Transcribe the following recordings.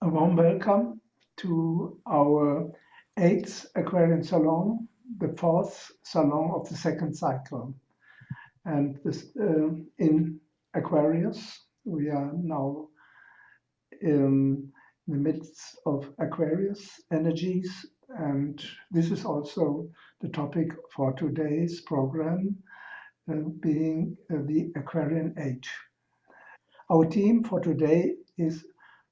A warm welcome to our 8th Aquarian Salon, the 4th Salon of the second cycle. And this in Aquarius, we are now in the midst of Aquarius energies, and this is also the topic for today's program, being the Aquarian age. Our team for today is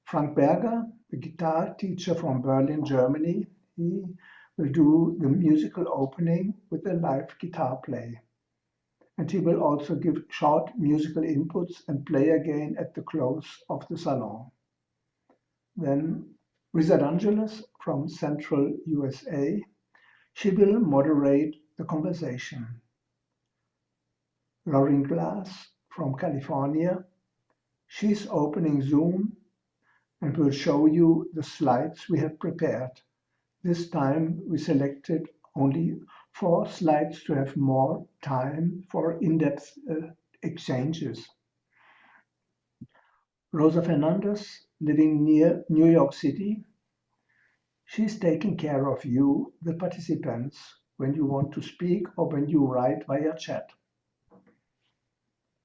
Frank Berger, a guitar teacher from Berlin, Germany. He will do the musical opening with a live guitar play. And he will also give short musical inputs and play again at the close of the salon. Then Risa Angeles from Central USA. She will moderate the conversation. Lauren Glass from California. She's opening Zoom and will show you the slides we have prepared. This time we selected only 4 slides to have more time for in-depth exchanges. Rosa Fernandez, living near New York City. She's taking care of you, the participants, when you want to speak or when you write via chat.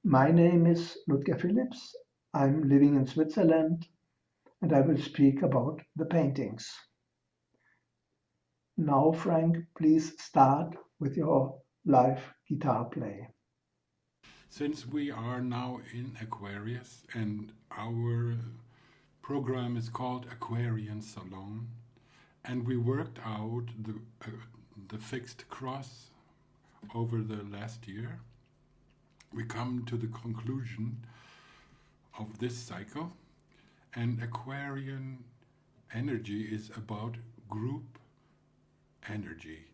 My name is Ludger Phillips. I'm living in Switzerland, and I will speak about the paintings. Now, Frank, please start with your live guitar play. Since we are now in Aquarius and our program is called Aquarian Salon, and we worked out the fixed cross over the last year, we come to the conclusion of this cycle, and Aquarian energy is about group energy,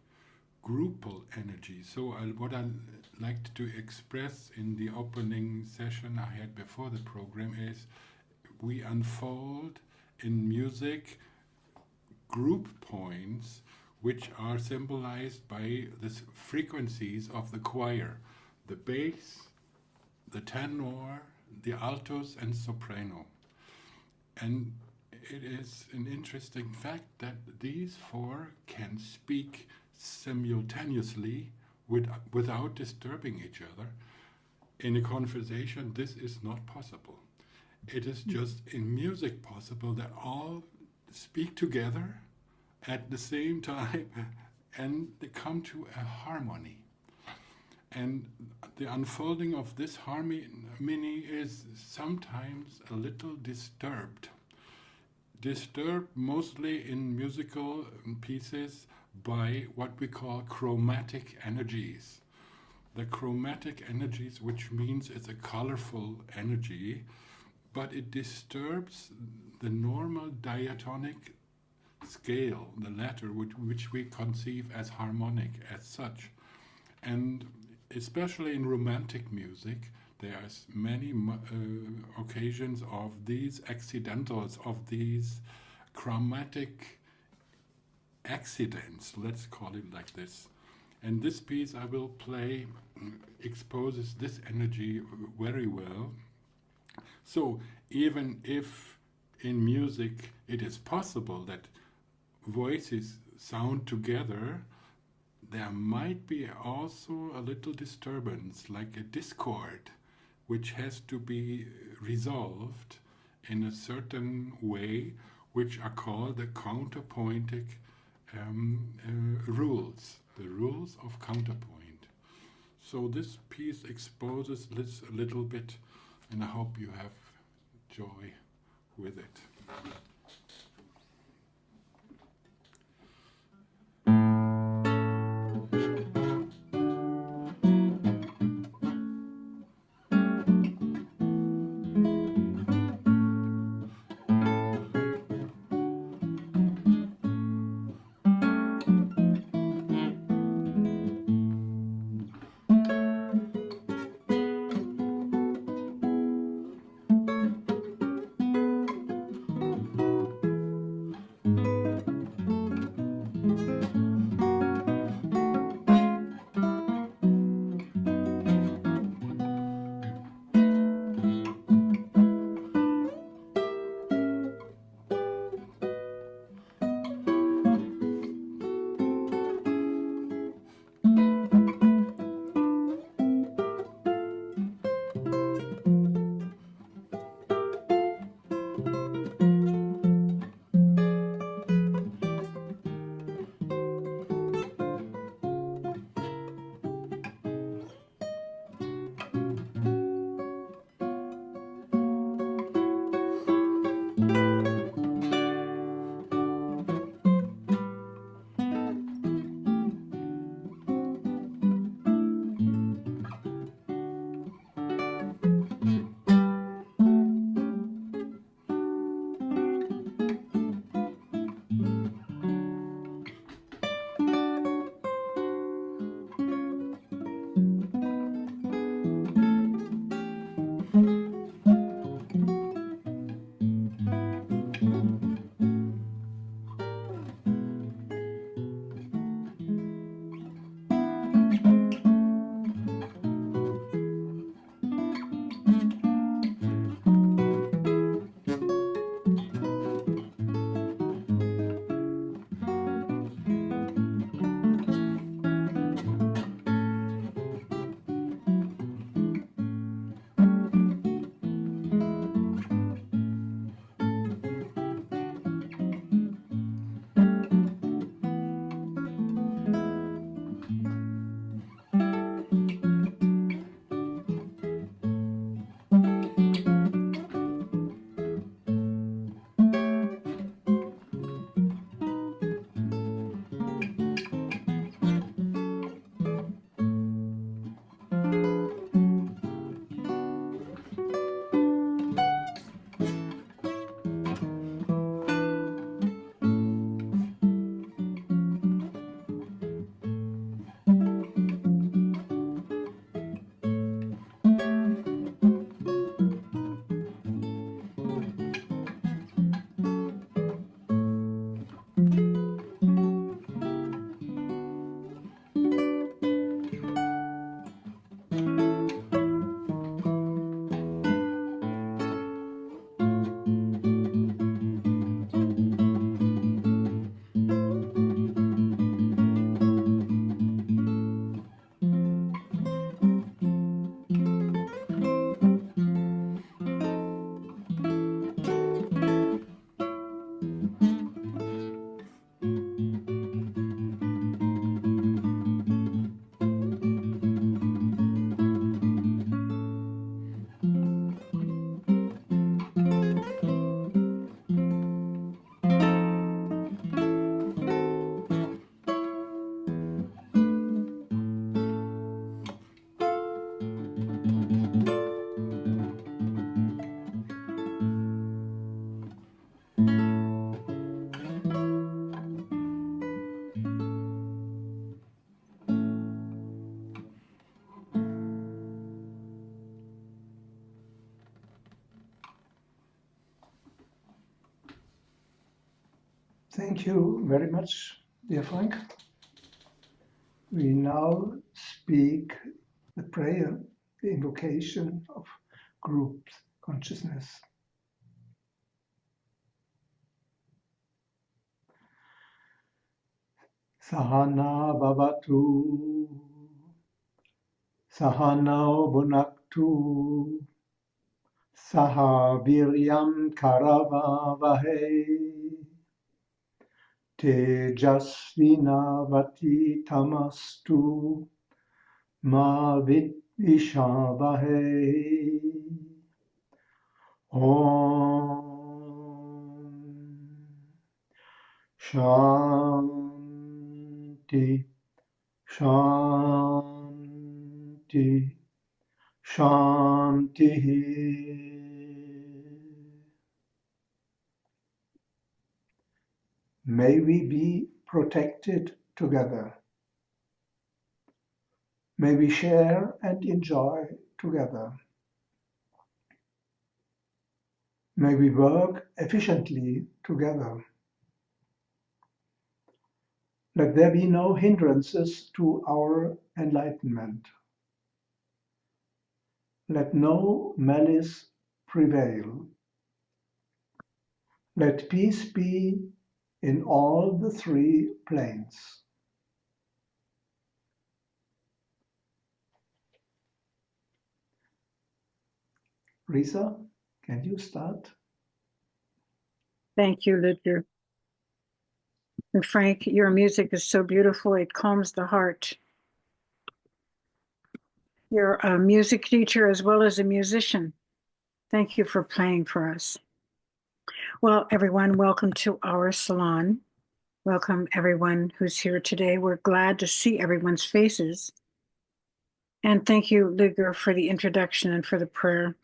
groupal energy. So what I liked to express in the opening session I had before the program is we unfold in music group points which are symbolized by the frequencies of the choir, the bass, the tenor, the altos and soprano. And it is an interesting fact that these 4 can speak simultaneously without disturbing each other. In a conversation, this is not possible. It is just in music possible that all speak together at the same time and they come to a harmony. And the unfolding of this harmony is sometimes a little disturbed. Disturbed mostly in musical pieces by what we call chromatic energies. The chromatic energies, which means it's a colorful energy, but it disturbs the normal diatonic scale, the letter which we conceive as harmonic as such. And especially in romantic music, there's many occasions of these accidentals, of these chromatic accidents, let's call it like this. And this piece I will play exposes this energy very well. So even if in music it is possible that voices sound together, there might be also a little disturbance, like a discord, which has to be resolved in a certain way, which are called the counterpointic rules, the rules of counterpoint. So this piece exposes this a little bit, and I hope you have joy with it. Thank you very much, dear Frank. We now speak the prayer, the invocation of group consciousness. Sahana Bhavatu, Sahanao Bhunaktu, Saha Viryam Karavavahe, Tejasvinavati Tamastu, Ma Vidvishavahe. Om Shanti, Shanti, Shanti. May we be protected together. May we share and enjoy together. May we work efficiently together. Let there be no hindrances to our enlightenment. Let no malice prevail. Let peace be in all the three planes. Risa, can you start? Thank you, Ludger. And Frank, your music is so beautiful, it calms the heart. You're a music teacher as well as a musician. Thank you for playing for us. Well, everyone, welcome to our salon. Welcome everyone who's here today. We're glad to see everyone's faces. And thank you, Ludger, for the introduction and for the prayer.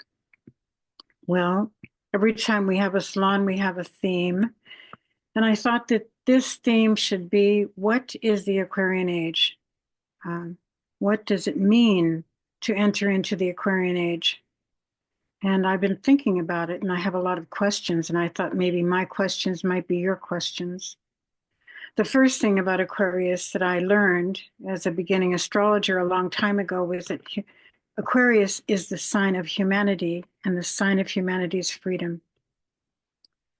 Well, every time we have a salon, we have a theme. And I thought that this theme should be, what is the Aquarian age? What does it mean to enter into the Aquarian age? And I've been thinking about it, and I have a lot of questions, and I thought maybe my questions might be your questions. The first thing about Aquarius that I learned as a beginning astrologer a long time ago was that Aquarius is the sign of humanity, and the sign of humanity is freedom.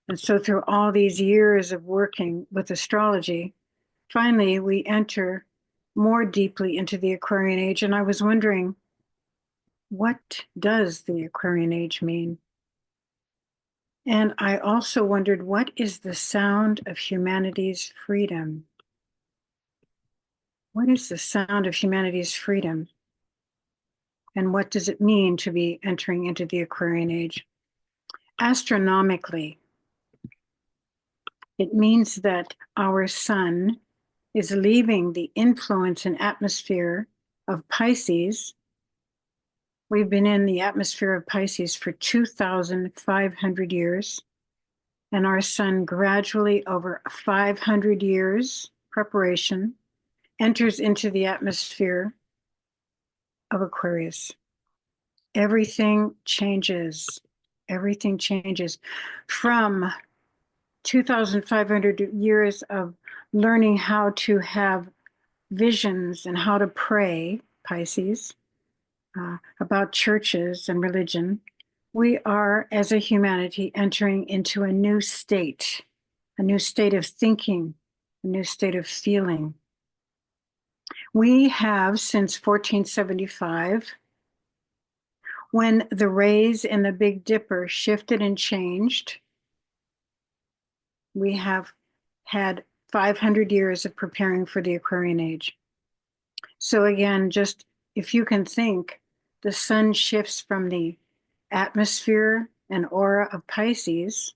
And so through all these years of working with astrology, finally we enter more deeply into the Aquarian age. And I was wondering, what does the Aquarian age mean? And I also wondered, what is the sound of humanity's freedom? What is the sound of humanity's freedom? And what does it mean to be entering into the Aquarian age? Astronomically, it means that our sun is leaving the influence and atmosphere of Pisces. We've been in the atmosphere of Pisces for 2,500 years, and our sun gradually over 500 years preparation enters into the atmosphere of Aquarius. Everything changes. Everything changes from 2,500 years of learning how to have visions and how to pray, Pisces, about churches and religion. We are, as a humanity, entering into a new state of thinking, a new state of feeling. We have, since 1475, when the rays in the Big Dipper shifted and changed, we have had 500 years of preparing for the Aquarian age. So again, just if you can think, the sun shifts from the atmosphere and aura of Pisces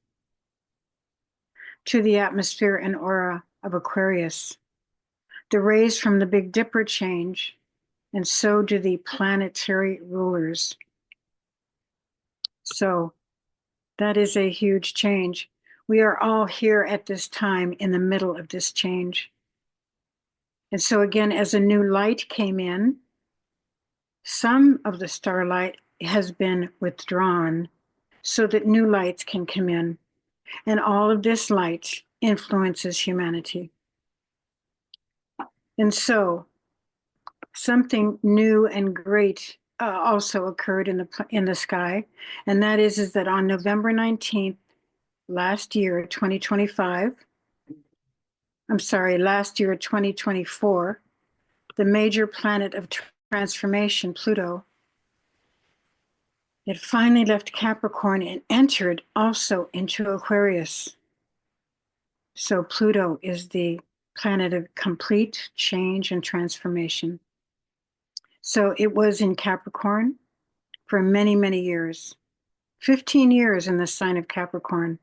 to the atmosphere and aura of Aquarius. The rays from the Big Dipper change, and so do the planetary rulers. So that is a huge change. We are all here at this time in the middle of this change. And so again, as a new light came in, some of the starlight has been withdrawn so that new lights can come in. And all of this light influences humanity. And so something new and great also occurred in the sky, and that is that on November 19th, last year, 2024, the major planet of transformation, Pluto, it finally left Capricorn and entered also into Aquarius. So Pluto is the planet of complete change and transformation. So it was in Capricorn for many, many years, 15 years in the sign of Capricorn.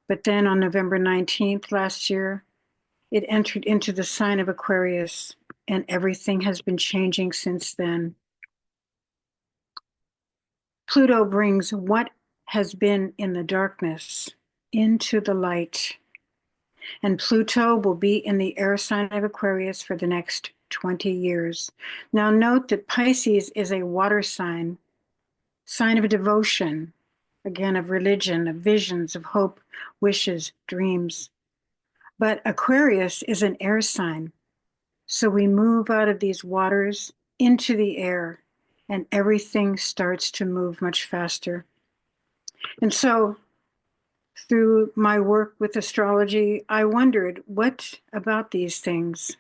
But then on November 19th last year, it entered into the sign of Aquarius, and everything has been changing since then. Pluto brings what has been in the darkness into the light. And Pluto will be in the air sign of Aquarius for the next 20 years. Now note that Pisces is a water sign of devotion, again, of religion, of visions, of hope, wishes, dreams. But Aquarius is an air sign. So we move out of these waters into the air, and everything starts to move much faster. And so through my work with astrology, I wondered, what about these things?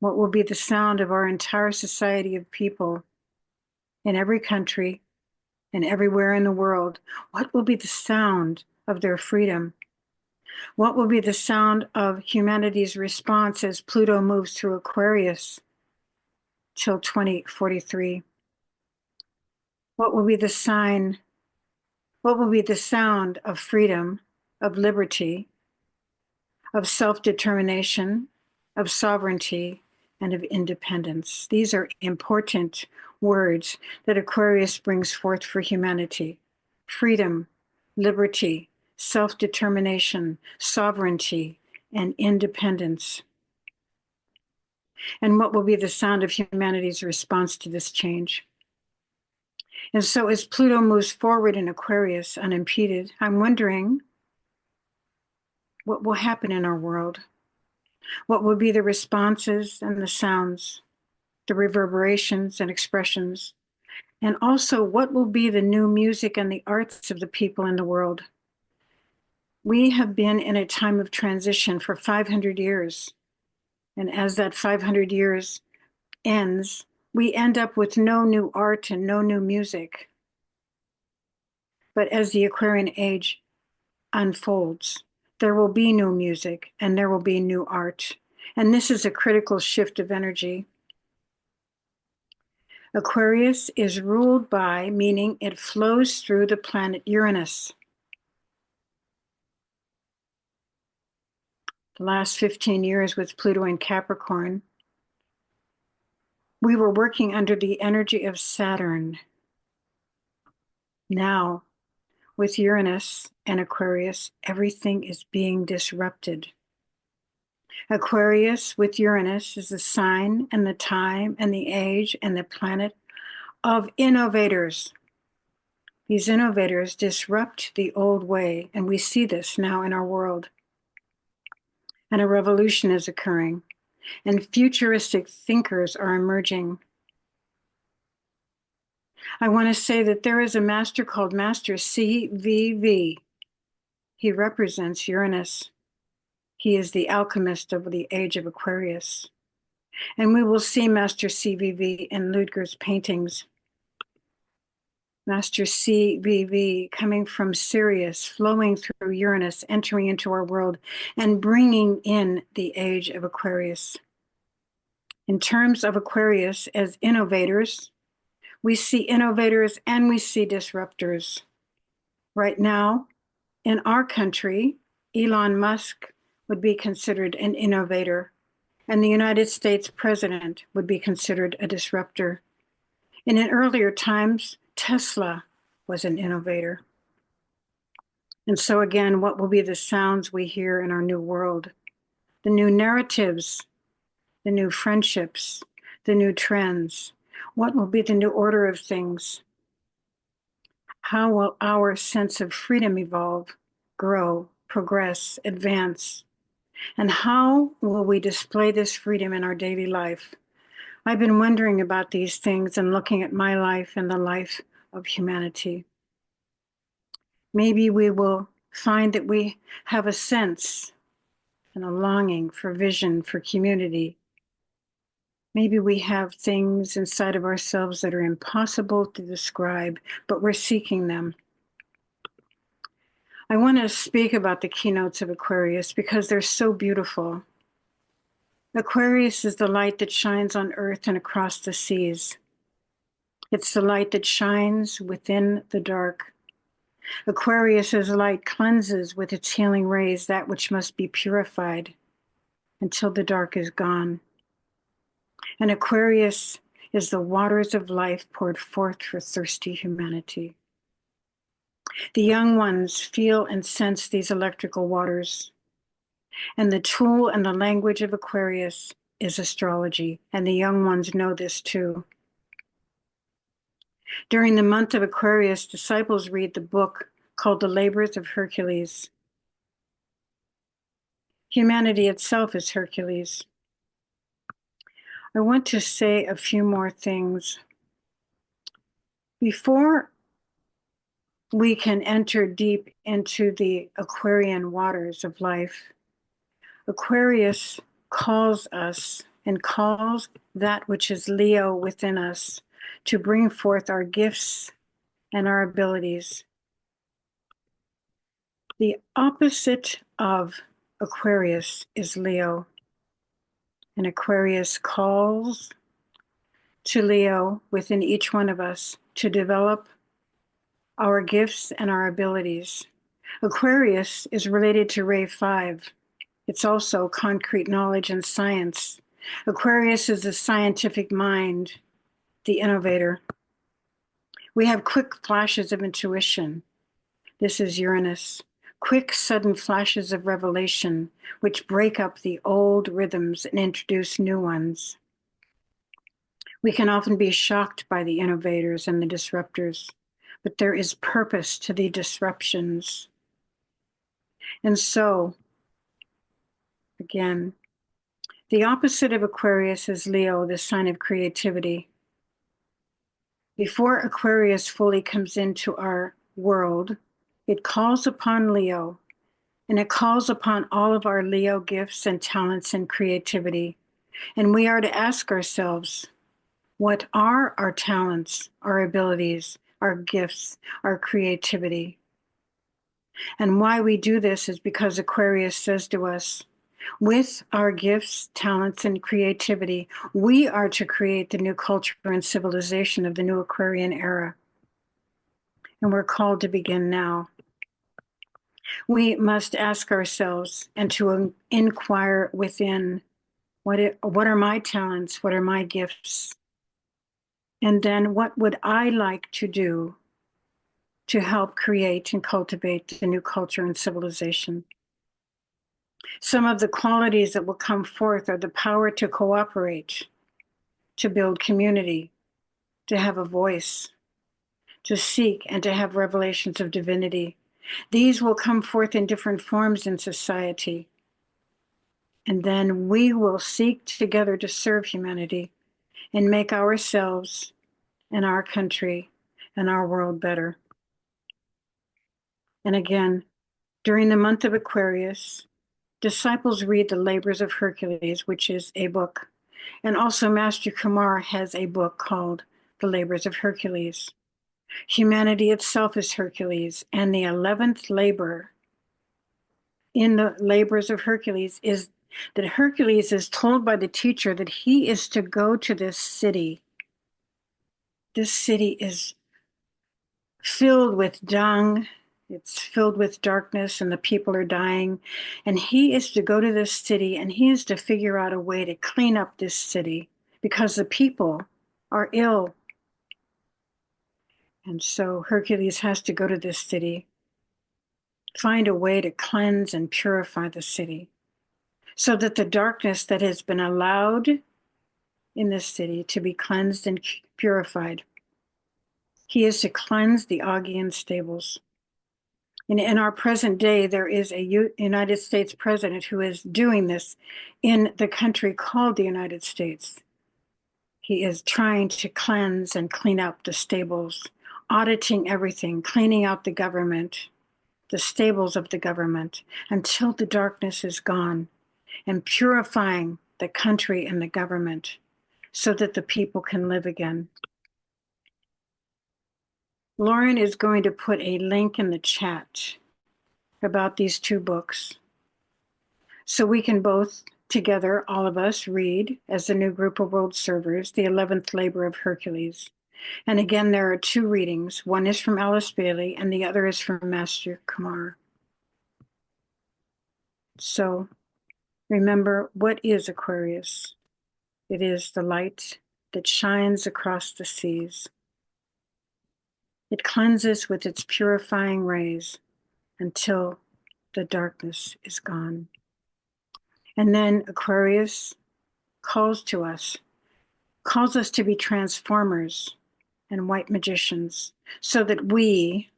What will be the sound of our entire society of people in every country and everywhere in the world? What will be the sound of their freedom? What will be the sound of humanity's response as Pluto moves through Aquarius till 2043? What will be the sound of freedom, of liberty, of self-determination, of sovereignty, and of independence? These are important words that Aquarius brings forth for humanity. Freedom, liberty, self-determination, sovereignty, and independence. And what will be the sound of humanity's response to this change? And so as Pluto moves forward in Aquarius unimpeded, I'm wondering what will happen in our world? What will be the responses and the sounds, the reverberations and expressions? And also, what will be the new music and the arts of the people in the world? We have been in a time of transition for 500 years. And as that 500 years ends, we end up with no new art and no new music. But as the Aquarian age unfolds, there will be new music and there will be new art. And this is a critical shift of energy. Aquarius is ruled by, meaning it flows through the planet Uranus. The last 15 years with Pluto in Capricorn, we were working under the energy of Saturn. Now, with Uranus and Aquarius, everything is being disrupted. Aquarius with Uranus is the sign and the time and the age and the planet of innovators. These innovators disrupt the old way, and we see this now in our world. And a revolution is occurring, and futuristic thinkers are emerging. I want to say that there is a master called Master CVV. He represents Uranus. He is the alchemist of the age of Aquarius. And we will see Master CVV in Ludger's paintings. Master CVV coming from Sirius, flowing through Uranus, entering into our world, and bringing in the age of Aquarius. In terms of Aquarius as innovators, we see innovators and we see disruptors. Right now, in our country, Elon Musk would be considered an innovator, and the United States president would be considered a disruptor. And in earlier times, Tesla was an innovator. And so again, what will be the sounds we hear in our new world? The new narratives, the new friendships, the new trends. What will be the new order of things? How will our sense of freedom evolve, grow, progress, advance? And how will we display this freedom in our daily life? I've been wondering about these things and looking at my life and the life of humanity. Maybe we will find that we have a sense and a longing for vision, for community. Maybe we have things inside of ourselves that are impossible to describe, but we're seeking them. I want to speak about the keynotes of Aquarius because they're so beautiful. Aquarius is the light that shines on earth and across the seas. It's the light that shines within the dark. Aquarius's light cleanses with its healing rays that which must be purified until the dark is gone. And Aquarius is the waters of life poured forth for thirsty humanity. The young ones feel and sense these electrical waters. And the tool and the language of Aquarius is astrology, and the young ones know this too. During the month of Aquarius, disciples read the book called The Labors of Hercules. Humanity itself is Hercules. I want to say a few more things. Before we can enter deep into the Aquarian waters of life, Aquarius calls us and calls that which is Leo within us to bring forth our gifts and our abilities. The opposite of Aquarius is Leo, and Aquarius calls to Leo within each one of us to develop our gifts and our abilities. Aquarius is related to Ray 5. It's also concrete knowledge and science. Aquarius is the scientific mind, the innovator. We have quick flashes of intuition. This is Uranus. Quick, sudden flashes of revelation, which break up the old rhythms and introduce new ones. We can often be shocked by the innovators and the disruptors, but there is purpose to the disruptions. And so, again, the opposite of Aquarius is Leo, the sign of creativity. Before Aquarius fully comes into our world, it calls upon Leo, and it calls upon all of our Leo gifts and talents and creativity. And we are to ask ourselves, what are our talents, our abilities, our gifts, our creativity? And why we do this is because Aquarius says to us, with our gifts, talents, and creativity, we are to create the new culture and civilization of the new Aquarian era. And we're called to begin now. We must ask ourselves and to inquire within, what are my talents? What are my gifts? And then what would I like to do to help create and cultivate the new culture and civilization? Some of the qualities that will come forth are the power to cooperate, to build community, to have a voice, to seek and to have revelations of divinity. These will come forth in different forms in society. And then we will seek together to serve humanity and make ourselves and our country and our world better. And again, during the month of Aquarius, disciples read the Labors of Hercules, which is a book. And also Master Kumar has a book called The Labors of Hercules. Humanity itself is Hercules, and the 11th labor in the Labors of Hercules is that Hercules is told by the teacher that he is to go to this city. This city is filled with dung, it's filled with darkness, and the people are dying. And he is to go to this city, and he is to figure out a way to clean up this city because the people are ill. And so Hercules has to go to this city, find a way to cleanse and purify the city so that the darkness that has been allowed in this city to be cleansed and purified. He is to cleanse the Augean stables. In our present day, there is a United States president who is doing this in the country called the United States. He is trying to cleanse and clean up the stables, auditing everything, cleaning out the government, the stables of the government, until the darkness is gone, and purifying the country and the government so that the people can live again. Lauren is going to put a link in the chat about these two books, so we can both together, all of us, read as the new group of world servers, the 11th labor of Hercules. And again, there are two readings. One is from Alice Bailey and the other is from Master Kumar. So remember, what is Aquarius? It is the light that shines across the seas. It cleanses with its purifying rays until the darkness is gone. And then Aquarius calls us to be transformers and white magicians so that we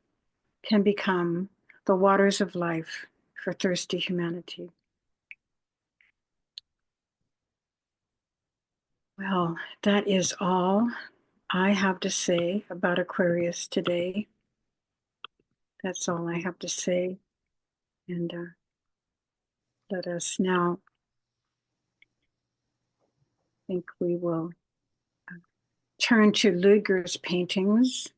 can become the waters of life for thirsty humanity. Well, that is all I have to say about Aquarius today. That's all I have to say. And let us now think we will turn to Lueger's paintings.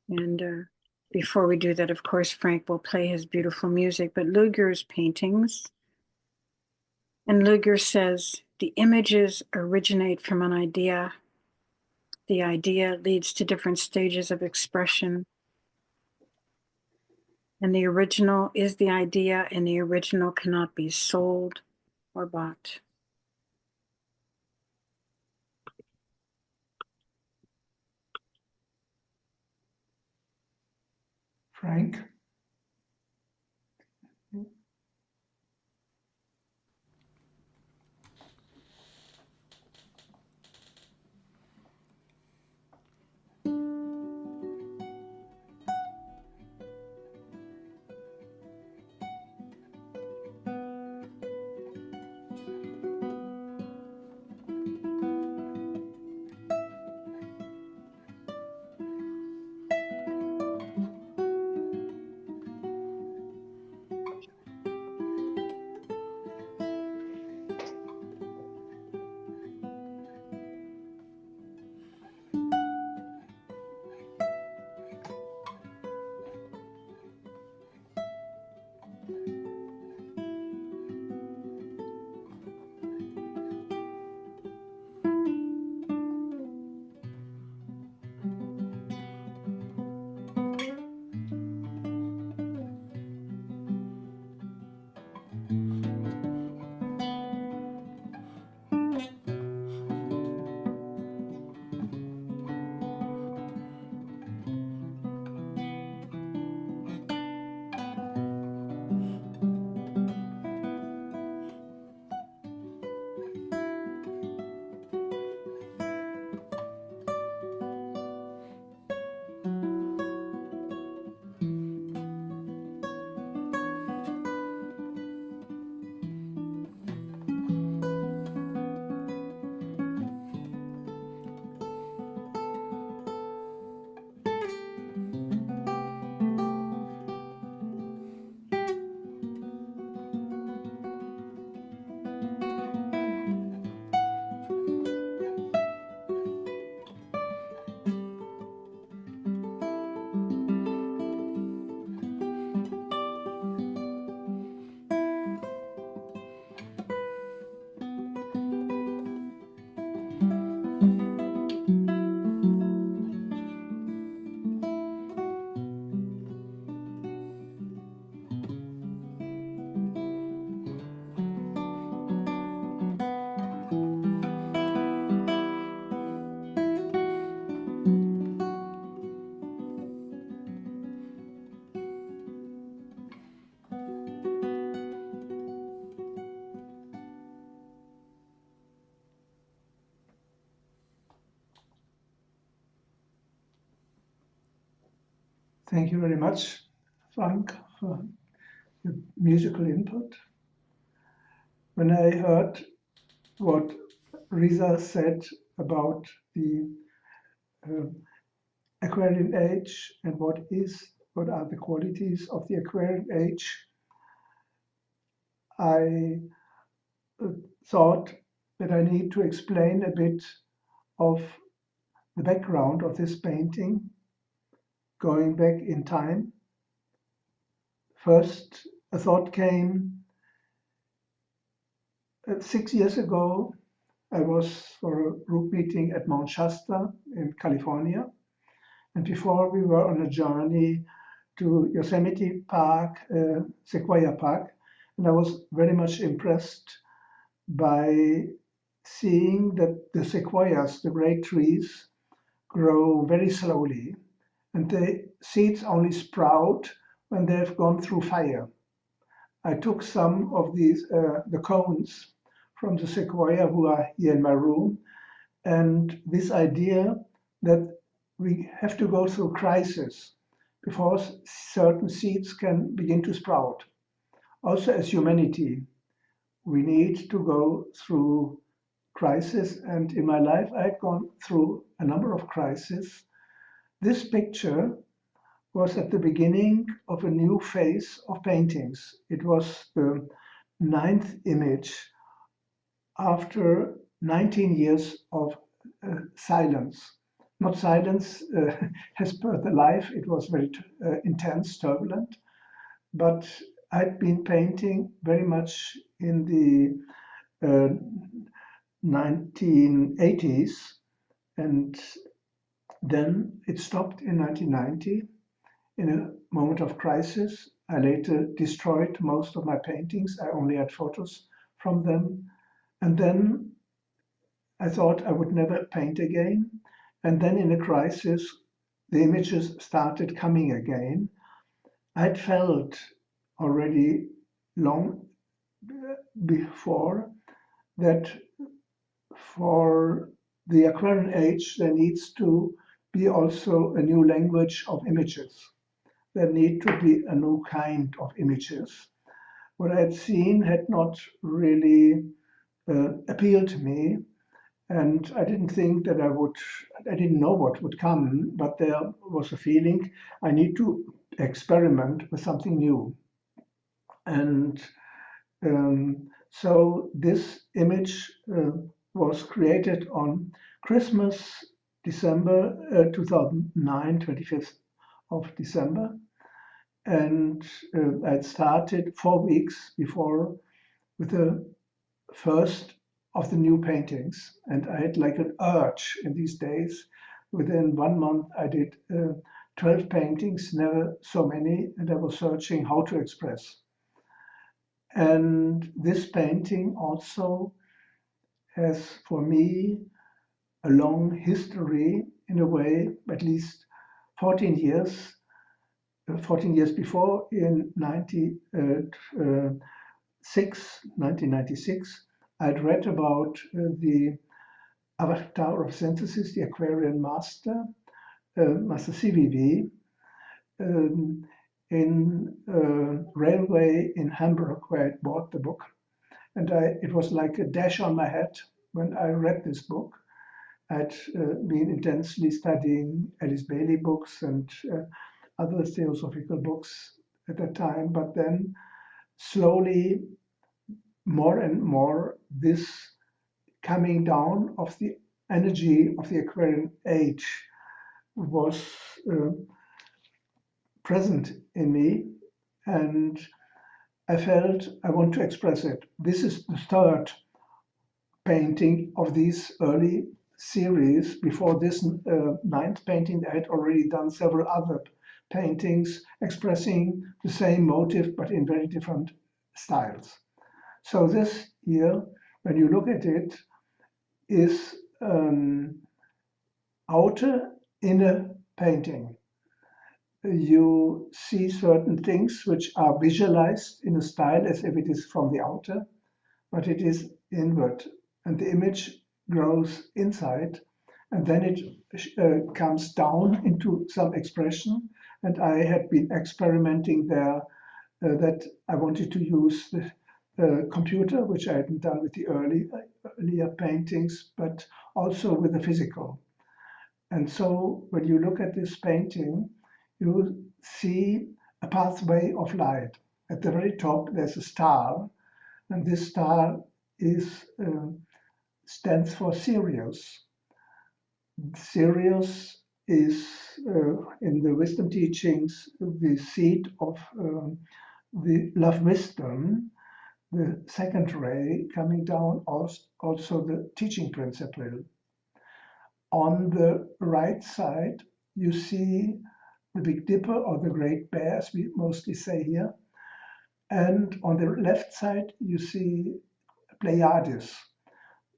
And before we do that, of course, Frank will play his beautiful music, but Lueger's paintings. And Lueger says, the images originate from an idea. The idea leads to different stages of expression. And the original is the idea, and the original cannot be sold or bought. Frank? Thank you very much, Frank, for the musical input. When I heard what Risa said about the Aquarian age and what are the qualities of the Aquarian age, I thought that I need to explain a bit of the background of this painting, going back in time. First, a thought came 6 years ago. I was for a group meeting at Mount Shasta in California. And before we were on a journey to Yosemite Park, Sequoia Park, and I was very much impressed by seeing that the sequoias, the great trees, grow very slowly, and the seeds only sprout when they've gone through fire. I took some of these, the cones from the sequoia who are here in my room, and this idea that we have to go through crisis before certain seeds can begin to sprout. Also, as humanity, we need to go through crisis, and in my life, I've gone through a number of crises. This picture was at the beginning of a new phase of paintings. It was the 9th image after 19 years of silence. Not silence as per the life, it was very intense, turbulent, but I'd been painting very much in the 1980s, and then it stopped in 1990 in a moment of crisis. I later destroyed most of my paintings. I only had photos from them. And then I thought I would never paint again. And then in a crisis, the images started coming again. I'd felt already long before that for the Aquarian age, there needs to be also a new language of images. There need to be a new kind of images. What I had seen had not really appealed to me, and I didn't think that I didn't know what would come, but there was a feeling I need to experiment with something new. And so this image was created on Christmas, December 2009, 25th of December. And I'd started 4 weeks before with the first of the new paintings. And I had like an urge in these days. Within 1 month, I did 12 paintings, never so many, and I was searching how to express. And this painting also has, for me, a long history in a way, at least 14 years. 14 years before, in 1996, I'd read about the avatar of synthesis, the Aquarian master, Master CVV, in a railway in Hamburg where I bought the book. And it was like a dash on my head when I read this book. I'd been intensely studying Alice Bailey books and other theosophical books at that time, but then slowly, more and more, this coming down of the energy of the Aquarian age was present in me, and I felt I want to express it. This is the third painting of these early series. Before this 9th painting, I had already done several other paintings expressing the same motive but in very different styles. So this here, when you look at it, is outer inner painting. You see certain things which are visualized in a style as if it is from the outer, but it is inward, and the image grows inside, and then it comes down into some expression, and I had been experimenting there that I wanted to use the computer, which I hadn't done with the earlier paintings, but also with the physical. And so when you look at this painting, you see a pathway of light. At the very top, there's a star, and this star stands for Sirius. Sirius is, in the wisdom teachings, the seat of the love wisdom, the second ray coming down, also the teaching principle. On the right side, you see the Big Dipper or the Great Bear, as we mostly say here. And on the left side, you see Pleiades.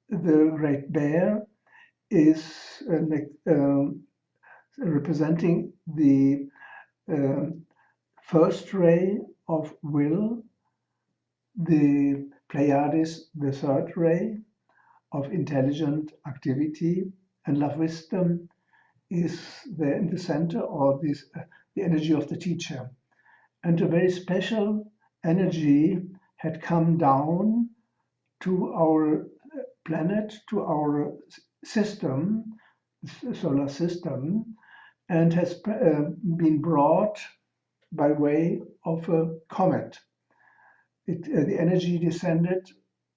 The Great Bear is representing the first ray of will, the Pleiades, the third ray of intelligent activity, and love wisdom is there in the center, or this the energy of the teacher. And a very special energy had come down to our planet, to our system, solar system, and has been brought by way of a comet. The energy descended.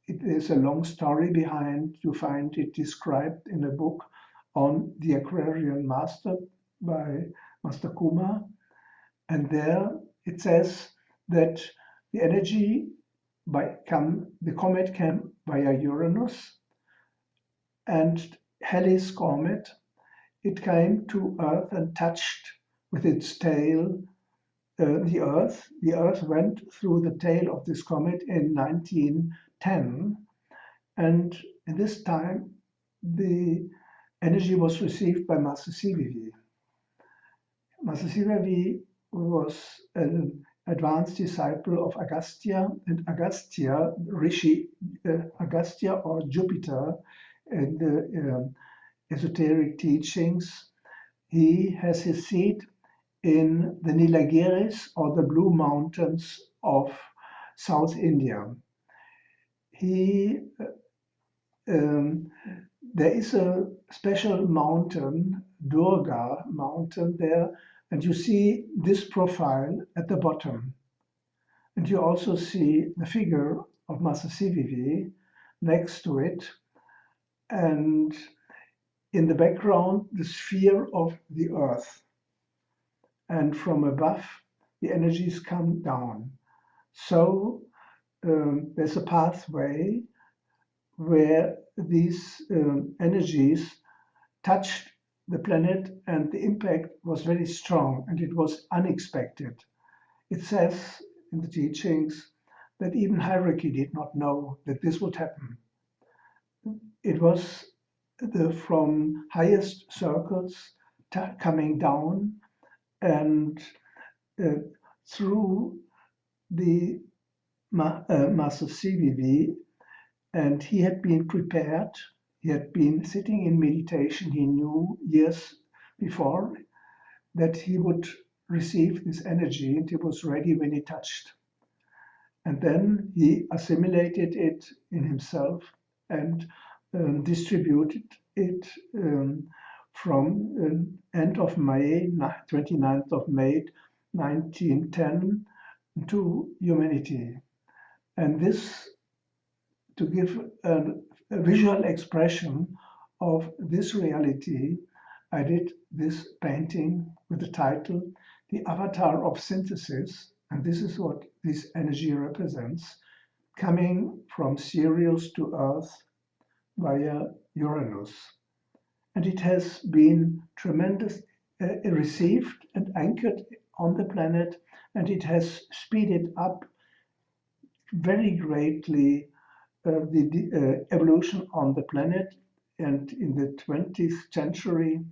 It is a long story behind. You find it described in a book on the Aquarian Master by Master Kuma. And there it says that the energy the comet came via Uranus, and Halley's comet, it came to Earth and touched with its tail the Earth. The Earth went through the tail of this comet in 1910, and in this time the energy was received by Master CVV. Master CVV was an advanced disciple of Agastya, and Agastya, Rishi, Agastya or Jupiter in the esoteric teachings. He has his seat in the Nilagiris, or the Blue Mountains of South India. There is a special mountain, Durga mountain there, and you see this profile at the bottom. And you also see the figure of Master CVV next to it, and in the background, the sphere of the earth. And from above, the energies come down. So there's a pathway where these energies touched the planet, and the impact was very strong, and it was unexpected. It says in the teachings that even hierarchy did not know that this would happen. It was from highest circles coming down, and through the Master CVV, and he had been prepared. He had been sitting in meditation. He knew years before that he would receive this energy, and he was ready when he touched. And then he assimilated it in himself and distributed it from end of May, 29th of May 1910, to humanity. And this, to give a visual expression of this reality, I did this painting with the title, The Avatar of Synthesis, and this is what this energy represents, coming from Sirius to Earth via Uranus. And it has been tremendously received and anchored on the planet, and it has speeded up very greatly the evolution on the planet. And in the 20th century,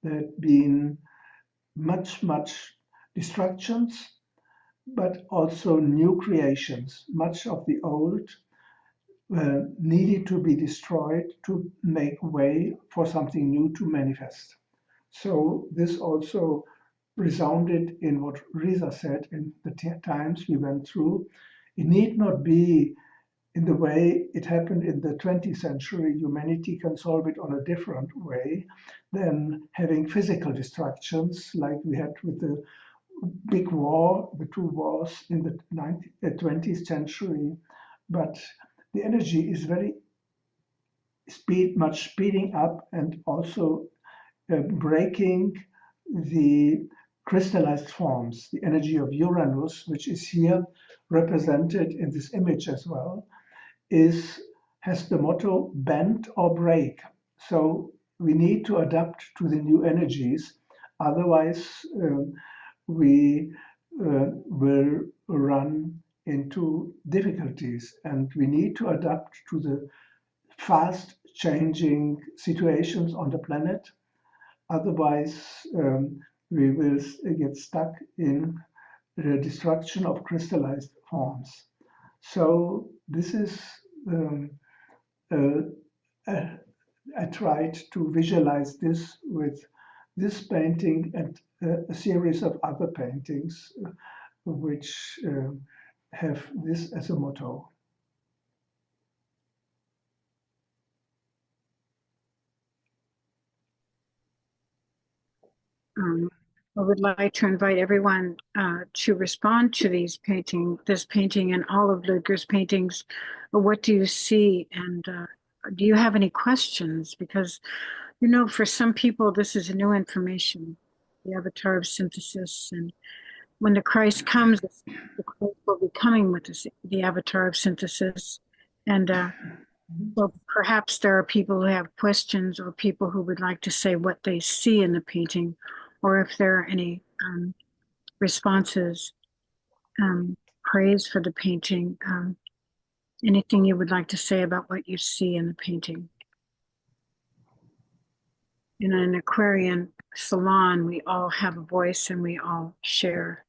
there had been much destructions, but also new creations. Much of the old needed to be destroyed to make way for something new to manifest. So this also resounded in what Risa said in the times we went through. It need not be in the way it happened in the 20th century. Humanity can solve it on a different way than having physical destructions like we had with the big war, the two wars in the 20th century. But the energy is very much speeding up and also breaking the crystallized forms. The energy of Uranus, which is here represented in this image as well, has the motto bend or break. So we need to adapt to the new energies. Otherwise, we will run into difficulties, and we need to adapt to the fast changing situations on the planet. Otherwise, we will get stuck in the destruction of crystallized forms. So this is I tried to visualize this with this painting and a series of other paintings which have this as a motto. I would like to invite everyone to respond to this painting and all of Ludger's paintings. What do you see? And do you have any questions? Because, you know, for some people, this is new information, the avatar of synthesis. And when the Christ comes, the Christ will be coming with the avatar of synthesis. And well, perhaps there are people who have questions or people who would like to say what they see in the painting, or if there are any responses, praise for the painting, anything you would like to say about what you see in the painting. In an Aquarian salon, we all have a voice and we all share.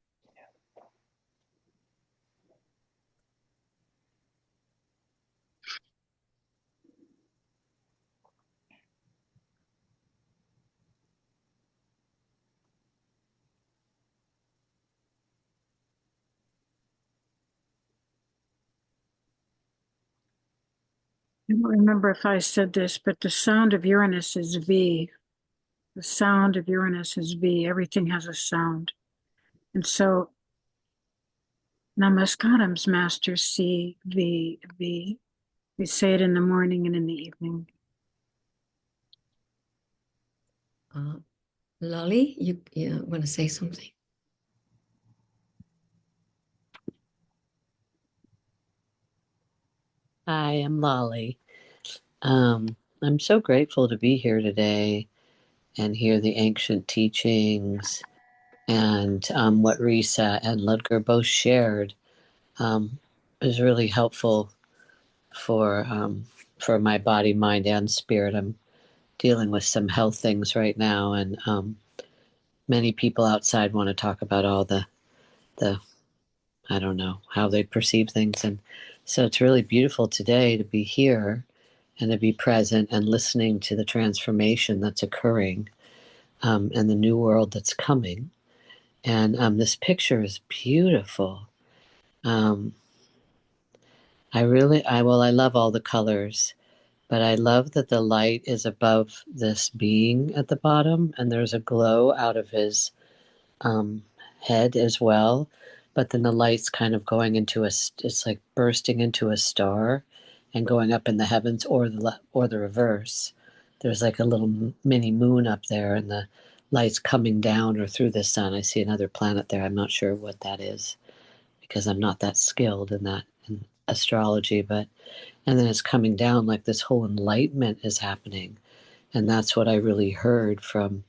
I don't remember if I said this, but the sound of Uranus is V. The sound of Uranus is V. Everything has a sound. And so Namaskaram's master C, V, V. We say it in the morning and in the evening. Lolly, you want to say something? Hi, I'm Lolly. I'm so grateful to be here today and hear the ancient teachings and what Risa and Ludger both shared is really helpful for my body, mind, and spirit. I'm dealing with some health things right now, and many people outside want to talk about all the I don't know how they perceive things, and so it's really beautiful today to be here and to be present and listening to the transformation that's occurring and the new world that's coming. And this picture is beautiful. I love all the colors, but I love that the light is above this being at the bottom, and there's a glow out of his head as well. But then the light's kind of going into it's like bursting into a star and going up in the heavens, or the reverse. There's like a little mini moon up there, and the light's coming down or through the sun. I see another planet there. I'm not sure what that is because I'm not that skilled in astrology, and then it's coming down, like this whole enlightenment is happening. And that's what I really heard from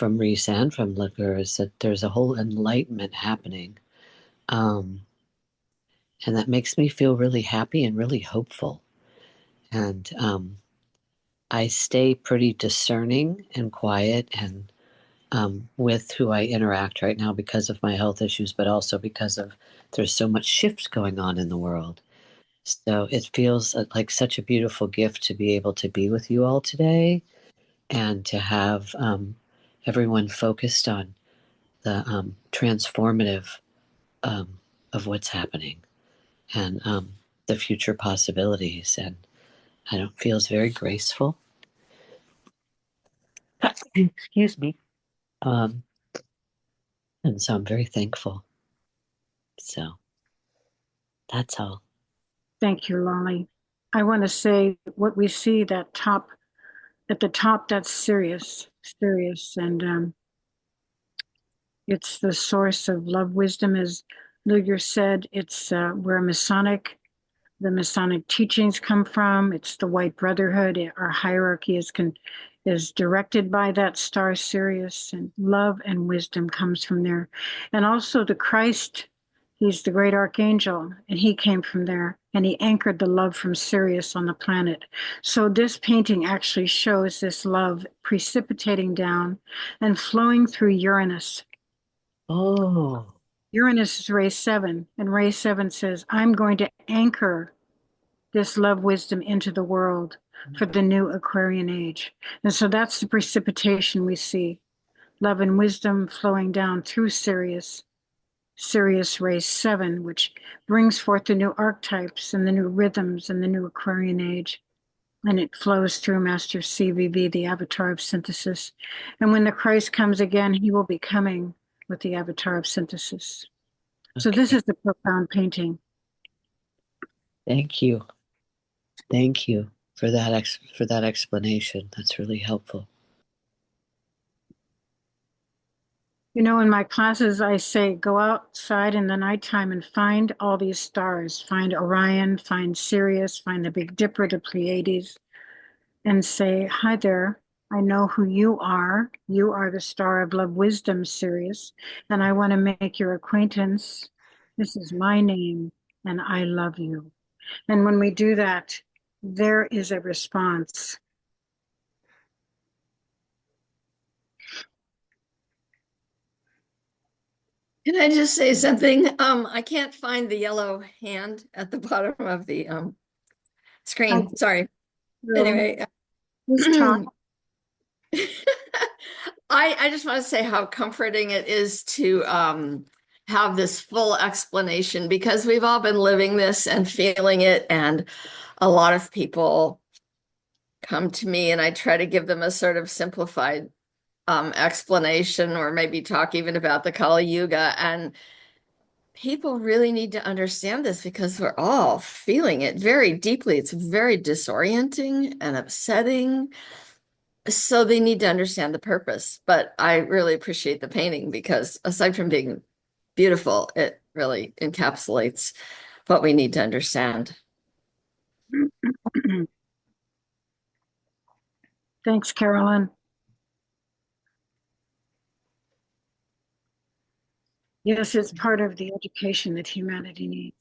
Reese and from Ludger, is that there's a whole enlightenment happening. And that makes me feel really happy and really hopeful. And I stay pretty discerning and quiet and with who I interact right now because of my health issues, but also because of there's so much shift going on in the world. So it feels like such a beautiful gift to be able to be with you all today and to have everyone focused on transformative of what's happening, and the future possibilities. And I don't feels very graceful. Excuse me. And so I'm very thankful. So that's all. Thank you, Lolly. I want to say what we see that top at the top, that's Sirius, and it's the source of love, wisdom, as Luger said. It's where the Masonic teachings come from. It's the White Brotherhood. Our hierarchy is directed by that star Sirius, and love and wisdom comes from there. And also the Christ, he's the great archangel, and he came from there, and he anchored the love from Sirius on the planet. So this painting actually shows this love precipitating down and flowing through Uranus. Oh. Uranus is ray 7, and ray 7 says, I'm going to anchor this love wisdom into the world for the new Aquarian age. And so that's the precipitation we see. Love and wisdom flowing down through Sirius ray 7, which brings forth the new archetypes and the new rhythms and the new Aquarian age. And it flows through Master CVV, the avatar of synthesis. And when the Christ comes again, he will be coming with the avatar of synthesis. So this is the profound painting. Thank you. Thank you for that explanation. That's really helpful. You know, in my classes, I say, go outside in the nighttime and find all these stars. Find Orion, find Sirius, find the Big Dipper, the Pleiades, and say, hi there. I know who you are. You are the star of love, wisdom, Sirius, and I want to make your acquaintance. This is my name, and I love you. And when we do that, there is a response. Can I just say something? I can't find the yellow hand at the bottom of the screen. Sorry. Anyway. I just want to say how comforting it is to have this full explanation, because we've all been living this and feeling it, and a lot of people come to me and I try to give them a sort of simplified explanation, or maybe talk even about the Kali Yuga, and people really need to understand this because we're all feeling it very deeply. It's very disorienting and upsetting. So they need to understand the purpose. But I really appreciate the painting because aside from being beautiful, it really encapsulates what we need to understand. Thanks, Carolyn. Yes, it's part of the education that humanity needs.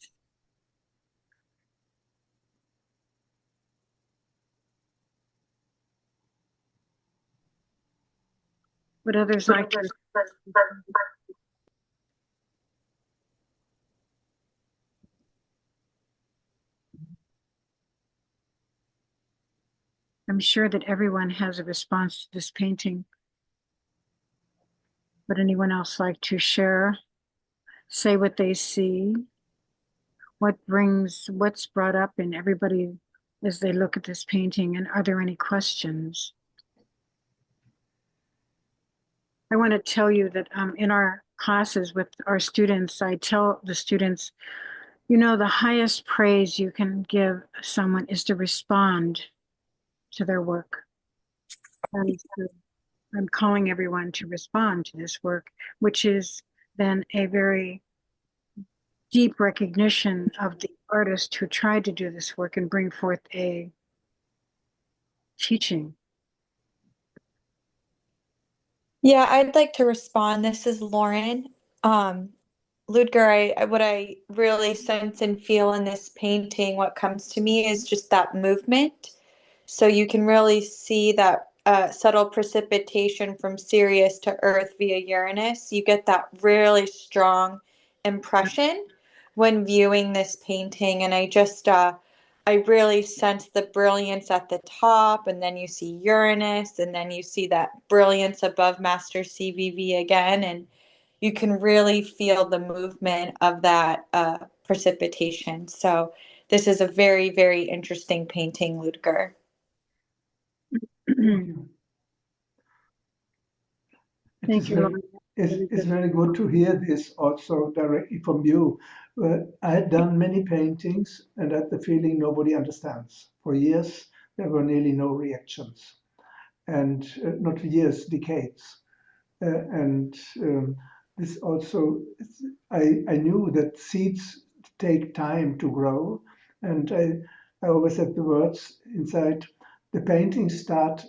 Would others like to? I'm sure that everyone has a response to this painting. Would anyone else like to share? Say what they see, what's brought up in everybody as they look at this painting, and are there any questions? I want to tell you that in our classes with our students, I tell the students, you know, the highest praise you can give someone is to respond to their work. And I'm calling everyone to respond to this work, which is then a very deep recognition of the artist who tried to do this work and bring forth a teaching. Yeah, I'd like to respond. This is Lauren. Ludger, what I really sense and feel in this painting, what comes to me is just that movement. So you can really see that subtle precipitation from Sirius to Earth via Uranus. You get that really strong impression when viewing this painting. And I really sense the brilliance at the top, and then you see Uranus, and then you see that brilliance above Master CVV again. And you can really feel the movement of that precipitation. So this is a very, very interesting painting, Ludger. Thank you. Thank you, Lauren. It's very good to hear this also directly from you. I had done many paintings and had the feeling nobody understands. For years, there were nearly no reactions. And not years, decades. And this also, I knew that seeds take time to grow. And I always had the words inside, the paintings start,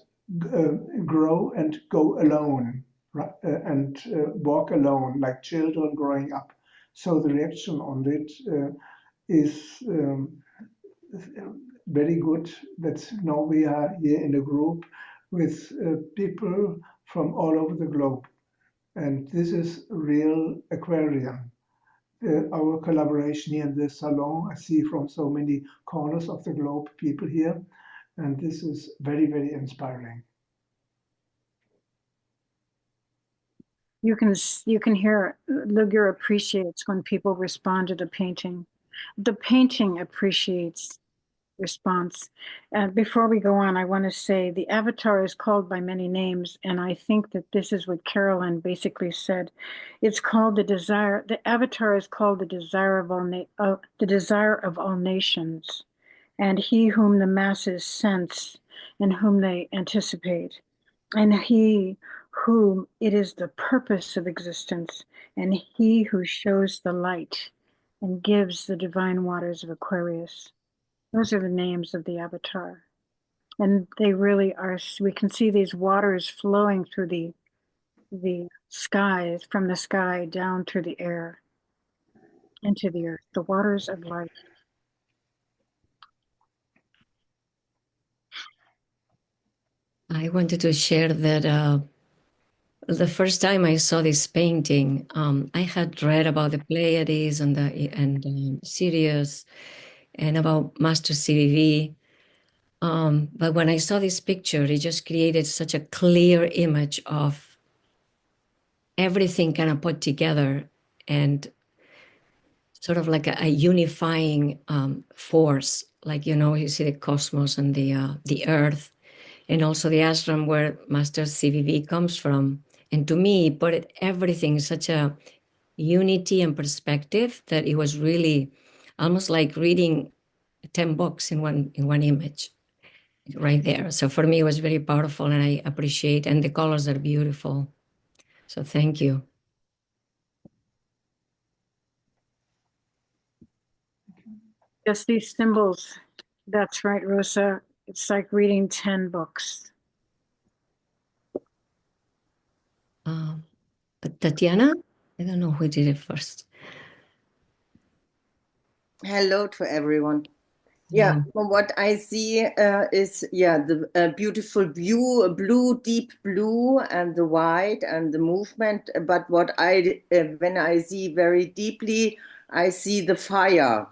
grow and go alone, and walk alone like children growing up. So the reaction on it is very good that now we are here in a group with people from all over the globe. And this is real Aquarian. Our collaboration here in the salon, I see from so many corners of the globe people here. And this is very, very inspiring. You can hear Ludger appreciates when people respond to the painting. The painting appreciates response. And before we go on, I want to say the avatar is called by many names, and I think that this is what Carolyn basically said. It's called the desire. The avatar is called the desire of all nations, and he whom the masses sense and whom they anticipate, and he whom it is the purpose of existence, and he who shows the light and gives the divine waters of Aquarius. Those are the names of the avatar. And they really are, we can see these waters flowing through the skies, from the sky down through the air, into the earth, the waters of life. I wanted to share that the first time I saw this painting, I had read about the Pleiades and Sirius and about Master CVV. But when I saw this picture, it just created such a clear image of everything kind of put together and sort of like a unifying force. Like, you see the cosmos and the earth, and also the ashram where Master CVV comes from. And to me, it put everything in such a unity and perspective that it was really almost like reading 10 books in one image right there. So for me, it was very powerful, and I appreciate, and the colors are beautiful. So thank you. Just these symbols. That's right, Rosa. It's like reading 10 books. But Tatiana, I don't know who did it first. Hello to everyone. Yeah, what I see is the beautiful blue, deep blue, and the white and the movement. But what when I see very deeply, I see the fire.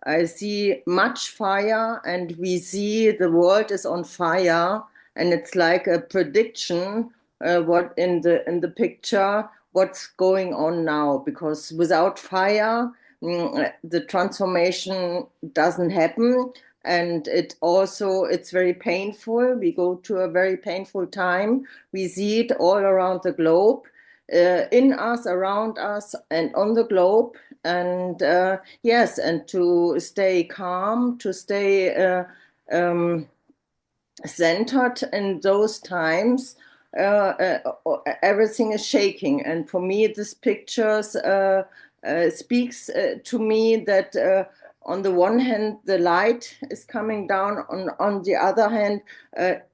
I see much fire, and we see the world is on fire, and it's like a prediction. What in the picture? What's going on now? Because without fire, the transformation doesn't happen, and it's very painful. We go to a very painful time. We see it all around the globe, in us, around us, and on the globe. And yes, and to stay calm, to stay centered in those times. Everything is shaking, and for me, this pictures speaks to me that on the one hand, the light is coming down. On the other hand,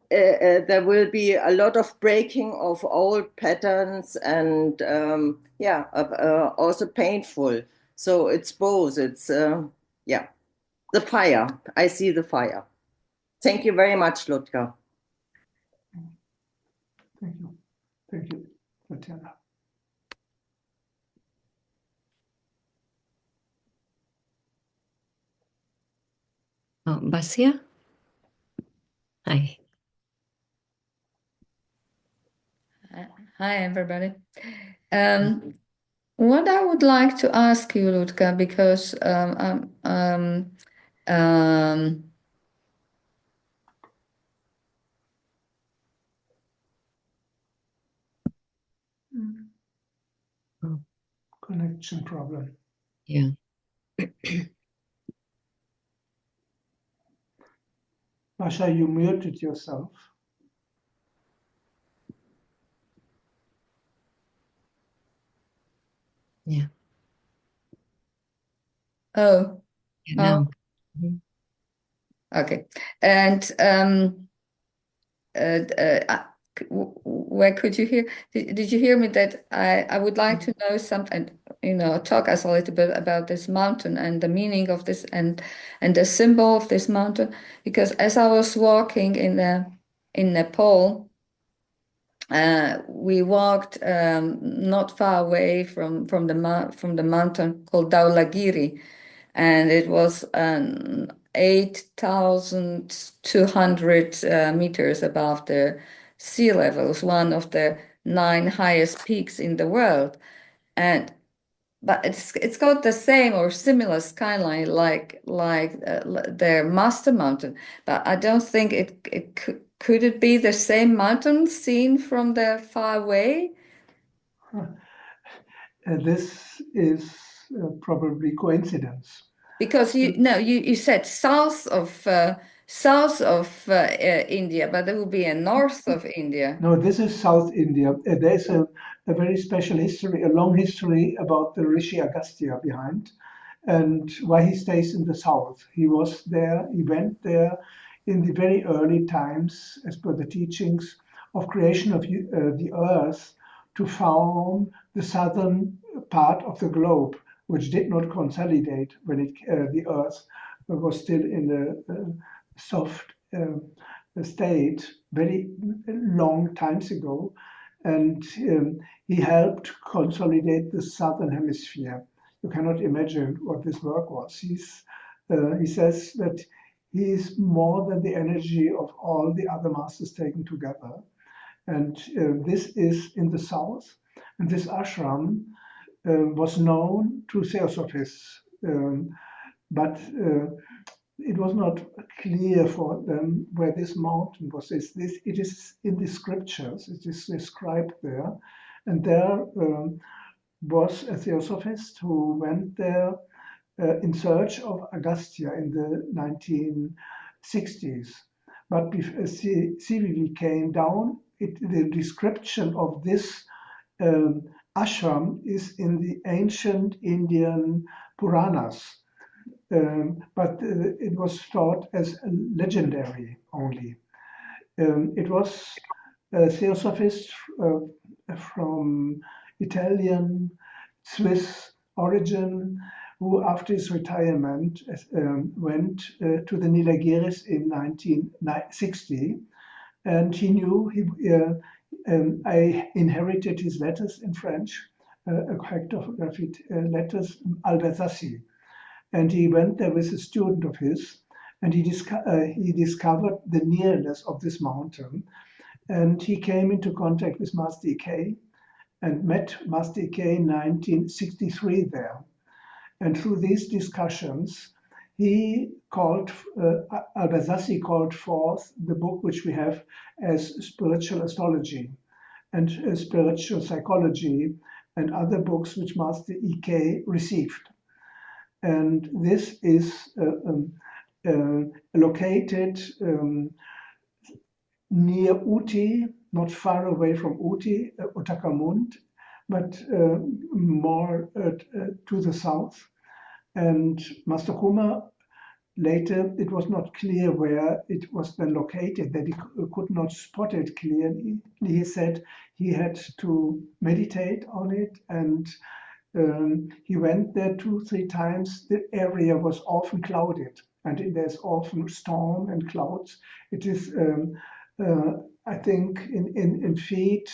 there will be a lot of breaking of old patterns, and also painful. So it's both. It's the fire. I see the fire. Thank you very much, Ludger. Thank you. Thank you, Tatiana. Basia? Hi. Hi, everybody. What I would like to ask you, Ludka, because Connection problem. Yeah. Masha, you muted yourself. Yeah. oh, Yeah, now. okay. And where could you hear? Did you hear me that I would like to know something, talk us a little bit about this mountain and the meaning of this and the symbol of this mountain? Because as I was walking in Nepal, we walked not far away from the mountain called Dhaulagiri, and it was 8,200 meters above the sea level. It was one of the 9 highest peaks in the world, but it's got the same or similar skyline like their master mountain, but I don't think it could it be the same mountain seen from the far away? This is probably coincidence. Because you said south of India, but there will be a north of India. No, this is South India. There's a very special history, a long history about the Rishi Agastya behind, and why he stays in the south. He was there, he went there in the very early times, as per the teachings of creation of the earth, to form the southern part of the globe, which did not consolidate when the earth was still in a soft state very long times ago, and he helped consolidate the southern hemisphere. You cannot imagine what this work was. He says that he is more than the energy of all the other masters taken together. And this is in the south. And this ashram was known to Theosophists, but it was not clear for them where this mountain was. It is in the scriptures, it is described there. And there was a Theosophist who went there in search of Agastya in the 1960s. But CVV came down, the description of this ashram is in the ancient Indian Puranas. But it was thought as legendary only. It was a theosophist from Italian, Swiss origin who, after his retirement, went to the Nilagiris in 1960, and he knew I inherited his letters in French, hectographic letters, Alsace. And he went there with a student of his, and he discovered the nearness of this mountain. And he came into contact with Master Ek and met Master Ek in 1963 there. And through these discussions, Alsace called forth the book which we have as Spiritual Astrology and Spiritual Psychology and other books which Master Ek received. And this is located near Uti, not far away from Uti, Uttakamund, but more to the south. And Master Kuma, later, it was not clear where it was then located, that he could not spot it clearly. He said he had to meditate on it, and he went there 2-3 times. The area was often clouded, and there's often storm and clouds. It is, I think, in feet,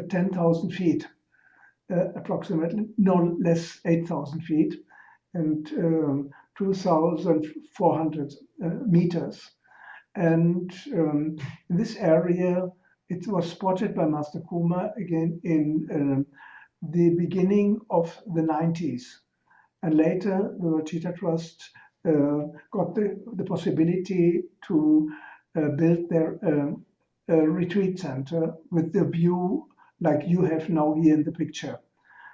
10,000 feet, approximately, no less 8,000 feet, and 2,400 meters. And in this area, it was spotted by Master Kuma again in the beginning of the 90s. And later, the World Cheetah Trust got the possibility to build their retreat center with the view like you have now here in the picture.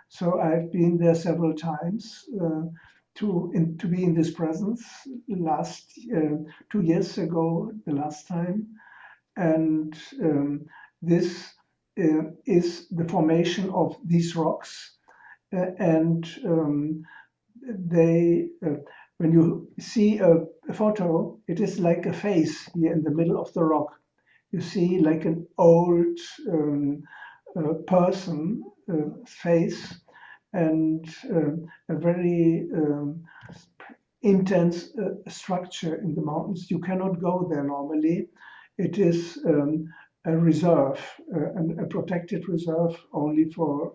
So I've been there several times to be in this presence. Last 2 years ago, the last time, and this is the formation of these rocks, and they. When you see a photo, it is like a face here in the middle of the rock. You see like an old person face, and a very intense structure in the mountains. You cannot go there normally. It is a reserve, a protected reserve only for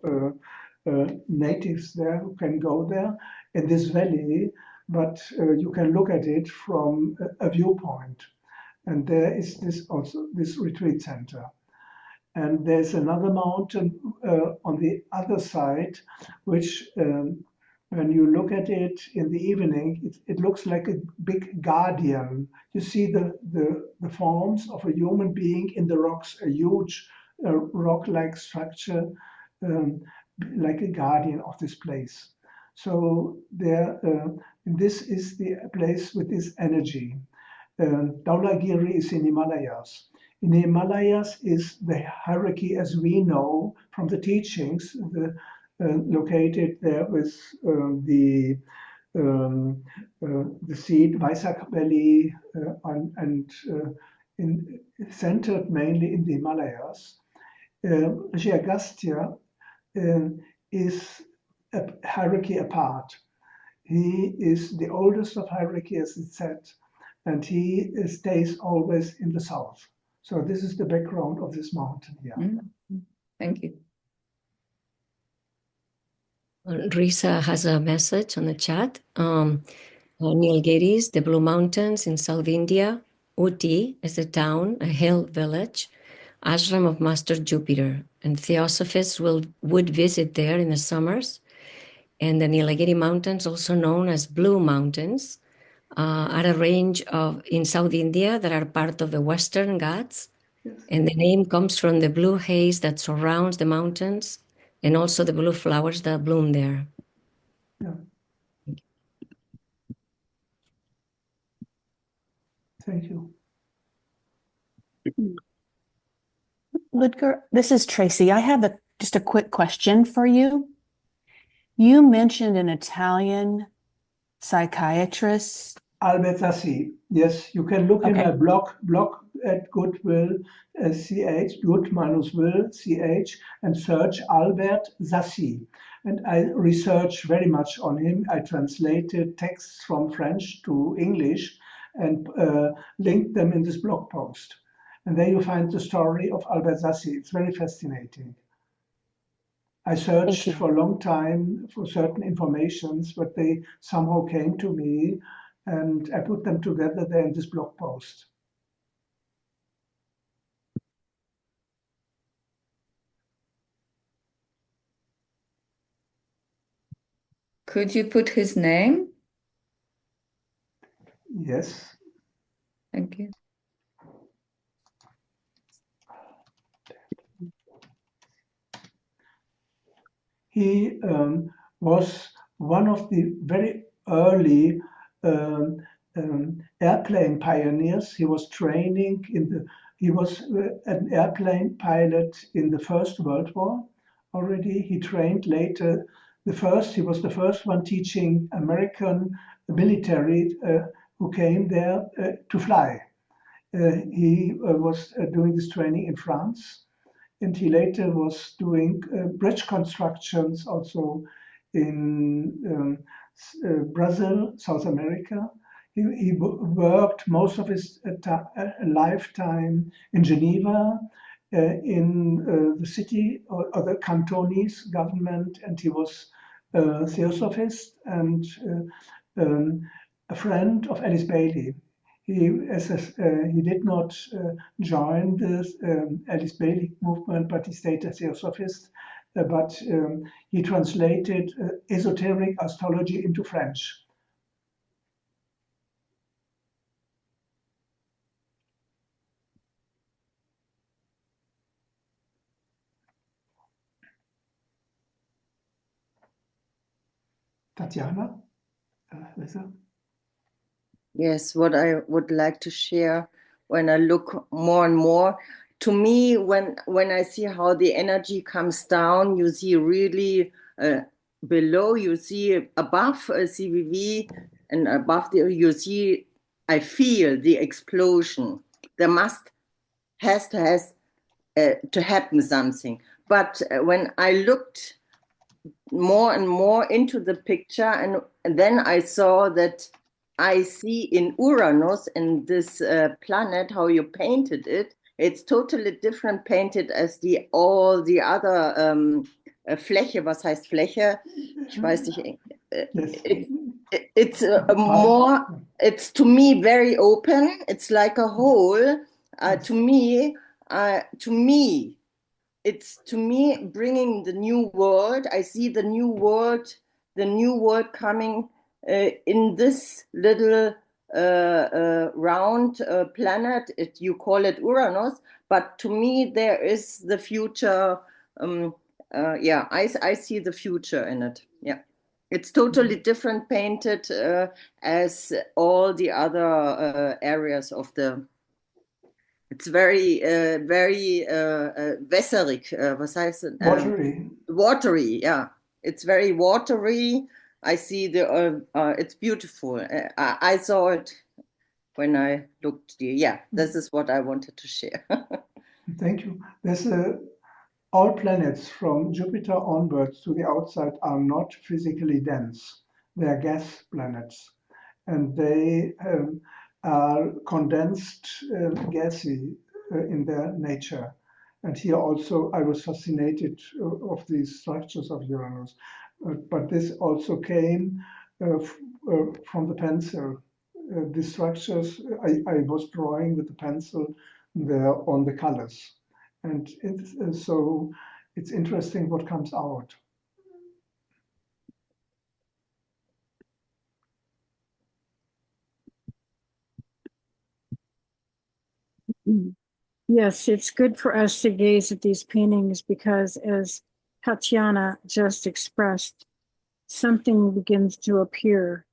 natives there who can go there in this valley, but you can look at it from a viewpoint. And there is this retreat center. And there's another mountain on the other side, which when you look at it in the evening, it looks like a big guardian. You see the forms of a human being in the rocks, a huge rock-like structure, like a guardian of this place. So there, this is the place with this energy. Dhaulagiri is in Himalayas. In the Himalayas is the hierarchy as we know from the teachings, located there with the seed Vaisak Valley and centered mainly in the Himalayas. Rishi Agastya is a hierarchy apart. He is the oldest of hierarchy, as it said, and he stays always in the south. So this is the background of this mountain here. Mm-hmm. Thank you. Risa has a message on the chat. Nilgiris, the Blue Mountains in South India. Uti is a town, a hill village, ashram of Master Jupiter. And theosophists would visit there in the summers. And the Nilgiri Mountains, also known as Blue Mountains, are a range in South India that are part of the Western Ghats. Yes. And the name comes from the blue haze that surrounds the mountains and also the blue flowers that bloom there. Yeah. Thank you. Ludger, this is Tracy. I have just a quick question for you. You mentioned an Italian psychiatrist. Albert Sassi. Yes, you can look in my blog at Goodwill, CH, Good-Will, CH, and search Albert Sassi. And I researched very much on him. I translated texts from French to English and linked them in this blog post. And there you find the story of Albert Sassi. It's very fascinating. I searched for a long time for certain informations, but they somehow came to me, and I put them together there in this blog post. Could you put his name? Yes. Thank you. He was one of the very early airplane pioneers. He was training he was an airplane pilot in the First World War already. He trained later he was the first one teaching American military who came there to fly. He was doing this training in France. And he later was doing bridge constructions also in Brazil, South America. He worked most of his lifetime in Geneva, in the city or the Cantonese government, and he was a theosophist and a friend of Alice Bailey. He did not join the Alice Bailey movement, but he stayed a theosophist but he translated esoteric astrology into French. Tatjana? Lisa? Yes, what I would like to share when I look more and more, to me, when I see how the energy comes down, you see really below, you see above CVV, and above you see, I feel the explosion. There has to happen something. But when I looked more and more into the picture, and then I saw that I see in Uranus, in this planet, how you painted it. It's totally different painted as all the other Fläche. Was heißt Fläche? Ich weiß nicht. It's more. It's to me very open. It's like a hole. To me. It's to me bringing the new world. I see the new world coming in this little round planet. You call it Uranus, but to me there is the future. I see the future in it. Yeah, it's totally different painted as all the other areas of the. It's very wässerig. Was heißt it? Watery. Watery, yeah. It's very watery. I see it's beautiful. I saw it when I looked here. Yeah, this is what I wanted to share. Thank you. There's all planets from Jupiter onwards to the outside are not physically dense. They are gas planets, and they are condensed gassy in their nature. And here also I was fascinated of these structures of Uranus. But this also came from the pencil. The structures I was drawing with the pencil there on the colors. And so it's interesting what comes out. Yes, it's good for us to gaze at these paintings because, as Tatiana just expressed, something begins to appear.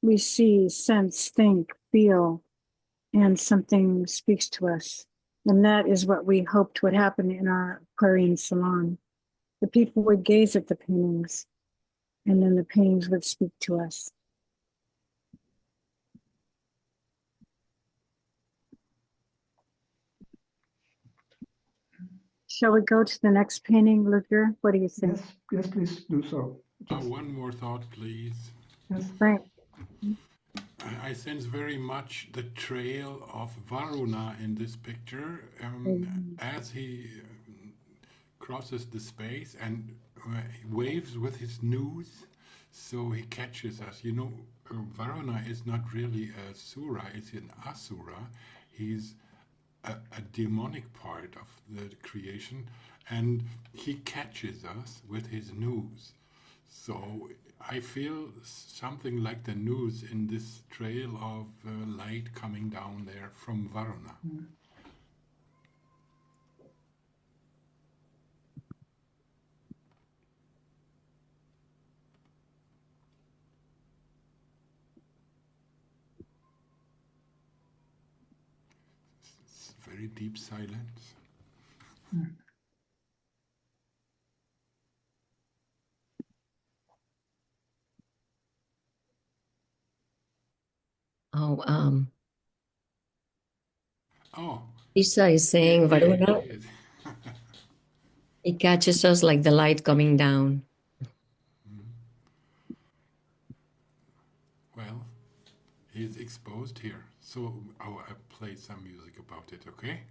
We see, sense, think, feel, and something speaks to us. And that is what we hoped would happen in our Aquarian Salon. The people would gaze at the paintings, and then the paintings would speak to us. Shall we go to the next painting, Ludger? What do you think? Yes, please do so. One more thought, please. Yes. Right. I sense very much the trail of Varuna in this picture as he crosses the space and waves with his nose, so he catches us. You know, Varuna is not really a Sura, it's an Asura. He's a demonic part of the creation, and he catches us with his nose. So I feel something like the news in this trail of light coming down there from Varuna. It's very deep silence. Lisa is saying Varuna, it catches us like the light coming down. Well, he's exposed here, so I'll play some music about it, okay?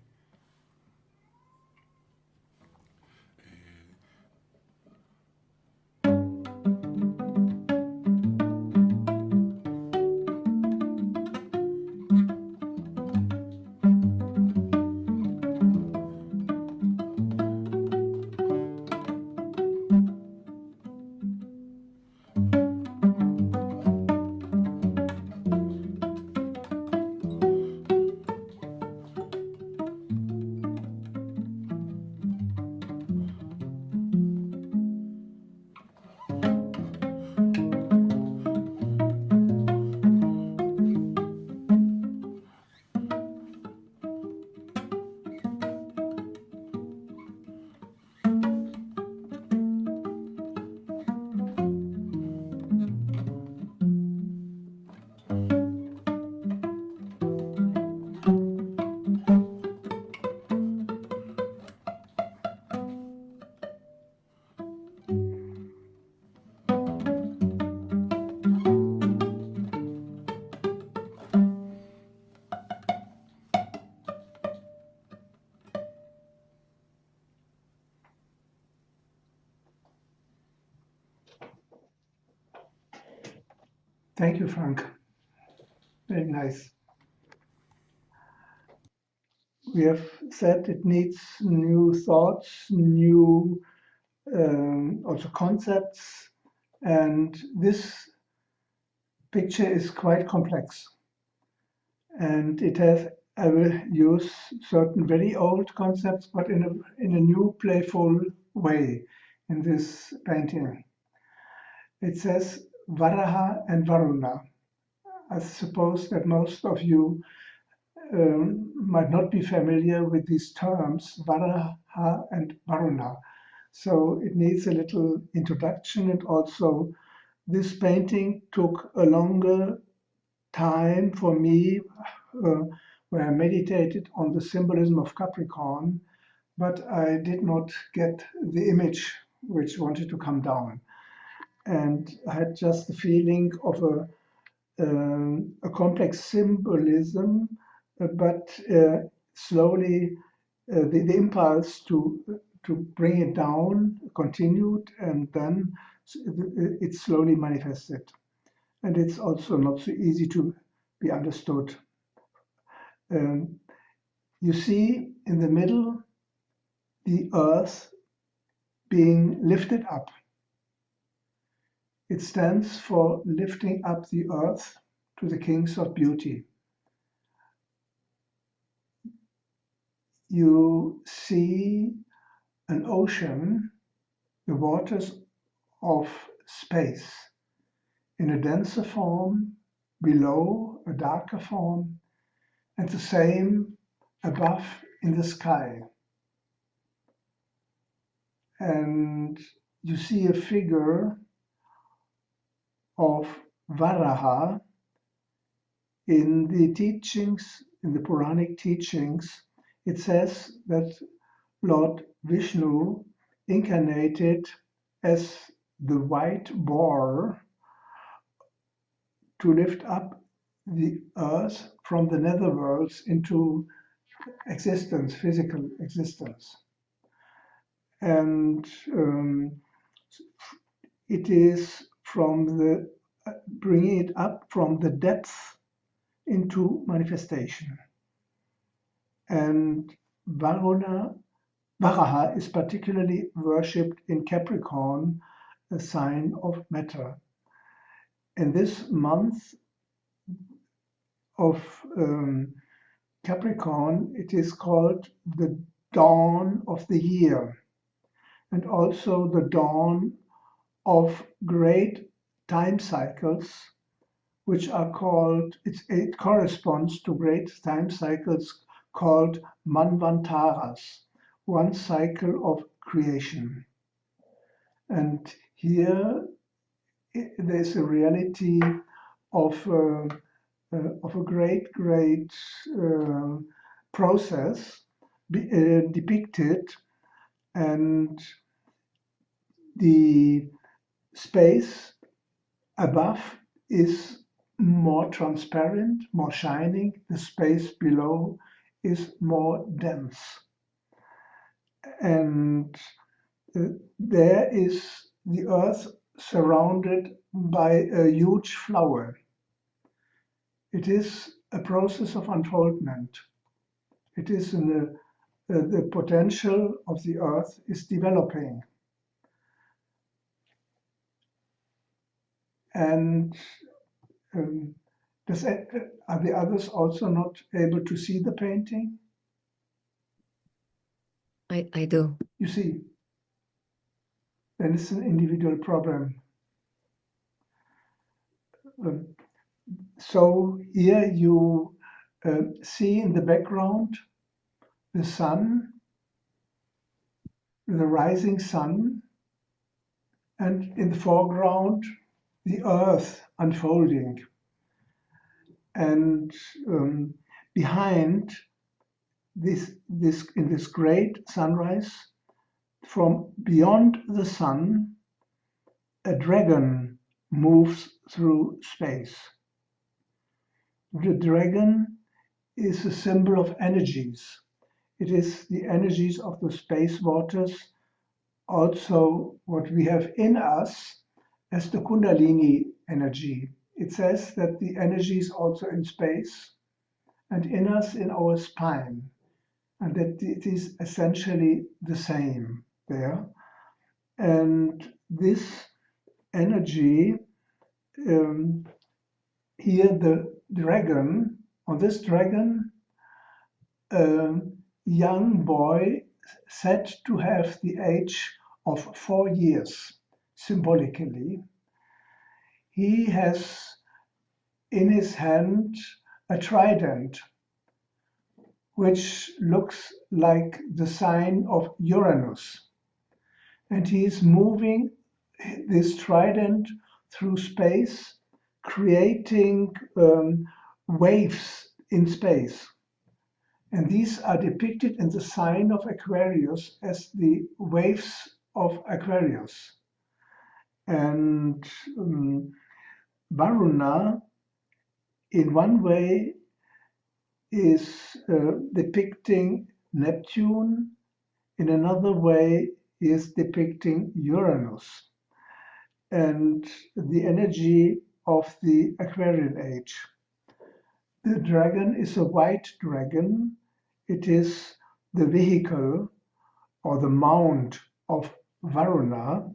Thank you, Frank. Very nice. We have said it needs new thoughts, new also concepts, and this picture is quite complex. And it has, I will use certain very old concepts, but in a new playful way in this painting. It says Varaha and Varuna. I suppose that most of you might not be familiar with these terms, Varaha and Varuna. So it needs a little introduction, and also this painting took a longer time for me where I meditated on the symbolism of Capricorn, but I did not get the image which wanted to come down. And I had just the feeling of a complex symbolism, but slowly the impulse to bring it down continued, and then it slowly manifested. And it's also not so easy to be understood. You see in the middle the earth being lifted up. It stands for lifting up the earth to the kings of beauty. You see an ocean, the waters of space, in a denser form, below a darker form, and the same above in the sky. And you see a figure of Varaha in the teachings, in the Puranic teachings. It says that Lord Vishnu incarnated as the white boar to lift up the earth from the netherworlds into existence, physical existence. And it is from the bringing it up from the depth into manifestation. And Varaha is particularly worshipped in Capricorn, a sign of matter. In this month of Capricorn, it is called the dawn of the year, and also the dawn of great time cycles, which are called, it corresponds to great time cycles called manvantaras, one cycle of creation. And here there's a reality of a great process depicted, and the space above is more transparent, more shining. The space below is more dense. And there is the earth surrounded by a huge flower. It is a process of unfoldment. It is the potential of the earth is developing. And are the others also not able to see the painting? I do. You see, then it's an individual problem. So here you see in the background the sun, the rising sun, and in the foreground the earth unfolding. And behind this in this great sunrise, from beyond the sun, a dragon moves through space. The dragon is a symbol of energies. It is the energies of the space waters, also what we have in us as the Kundalini energy, it says that the energy is also in space and in us, in our spine, and that it is essentially the same there. And this energy, here the dragon, on this dragon, a young boy said to have the age of 4 years, symbolically. He has in his hand a trident, which looks like the sign of Uranus. And he is moving this trident through space, creating waves in space. And these are depicted in the sign of Aquarius as the waves of Aquarius. And Varuna, in one way, is depicting Neptune, in another way is depicting Uranus and the energy of the Aquarian age. The dragon is a white dragon. It is the vehicle or the mount of Varuna.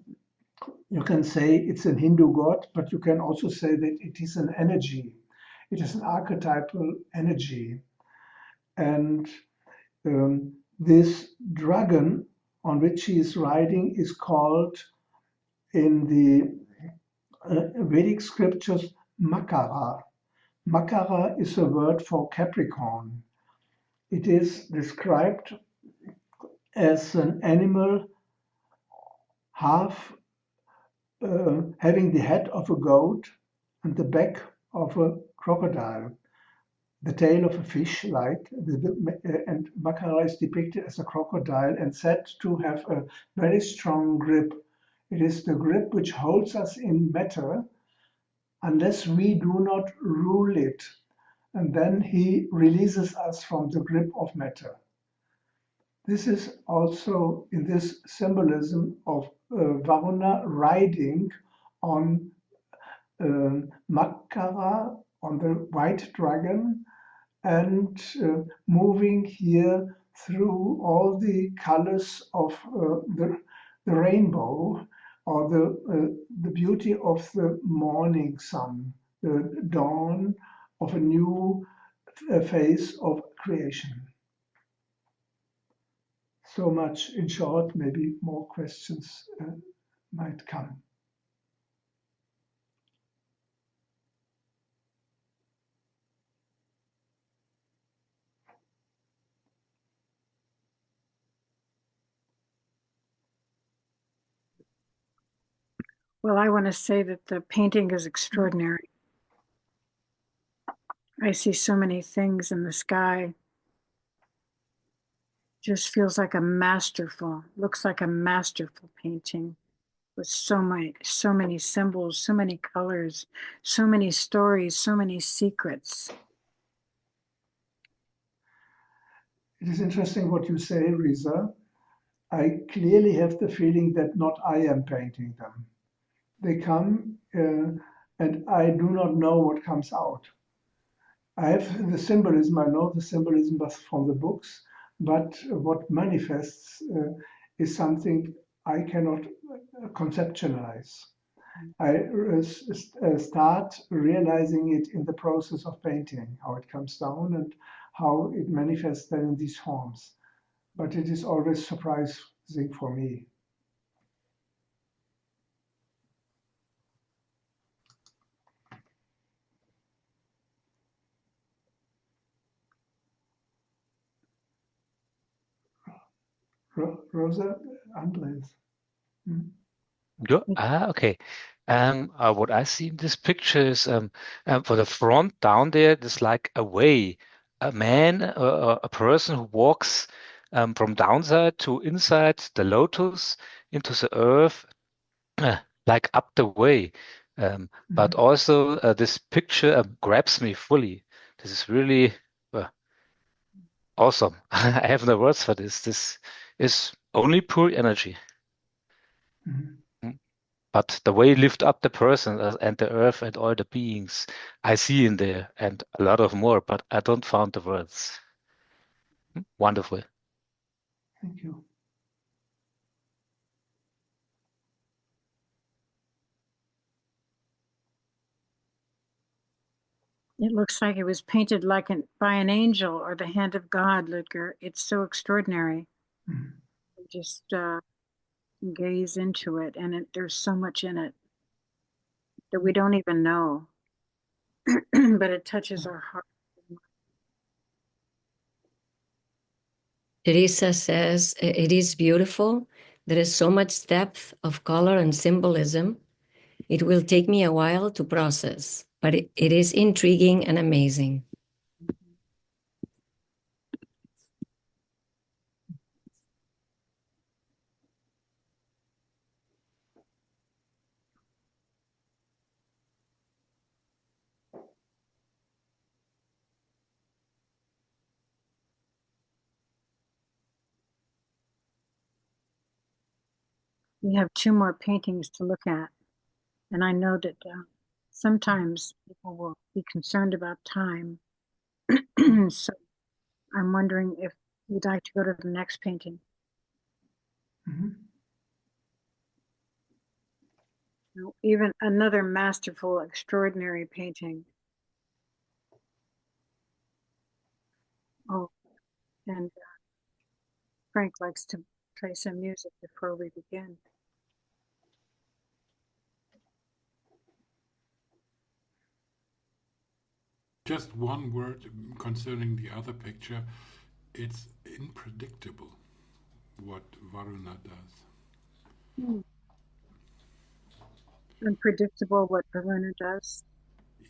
You can say it's a Hindu god, but you can also say that it is an energy. It is an archetypal energy. And this dragon on which he is riding is called in the Vedic scriptures Makara. Makara is a word for Capricorn. It is described as an animal half having the head of a goat and the back of a crocodile, the tail of a fish, and Makara is depicted as a crocodile and said to have a very strong grip. It is the grip which holds us in matter unless we do not rule it, and then he releases us from the grip of matter. This is also in this symbolism of Varuna riding on Makara, on the white dragon, and moving here through all the colors of the rainbow, or the beauty of the morning sun, the dawn of a new phase of creation. So much in short, maybe more questions might come. Well, I want to say that the painting is extraordinary. I see so many things in the sky. Just feels like looks like a masterful painting with so many symbols, so many colors, so many stories, so many secrets. It is interesting what you say, Risa. I clearly have the feeling that not I am painting them. They come and I do not know what comes out. I have the symbolism, I know the symbolism from the books, but what manifests is something I cannot conceptualize. I start realizing it in the process of painting, how it comes down and how it manifests then in these forms. But it is always surprising for me. Rosa, Andres. Okay. What I see in this picture is for the front down there, there's like a way, a man, a person who walks from downside to inside the lotus into the earth, like up the way. But also this picture grabs me fully. This is really awesome. I have no words for this. This is only pure energy. but the way you lift up the person and the earth and all the beings I see in there, and a lot of more, but I don't found the words. Wonderful. Thank you. It looks like it was painted like by an angel or the hand of God, Ludger. It's so extraordinary. Mhm. Just gaze into it, and there's so much in it that we don't even know, but it touches our heart. Teresa says it is beautiful. There is so much depth of color and symbolism. It will take me a while to process, but it is intriguing and amazing. We have 2 more paintings to look at, and I know that sometimes people will be concerned about time. So I'm wondering if you'd like to go to the next painting. Mm-hmm. Even another masterful, extraordinary painting. Oh, and Frank likes to play some music before we begin. Just one word concerning the other picture. It's unpredictable what Varuna does. Unpredictable what Varuna does.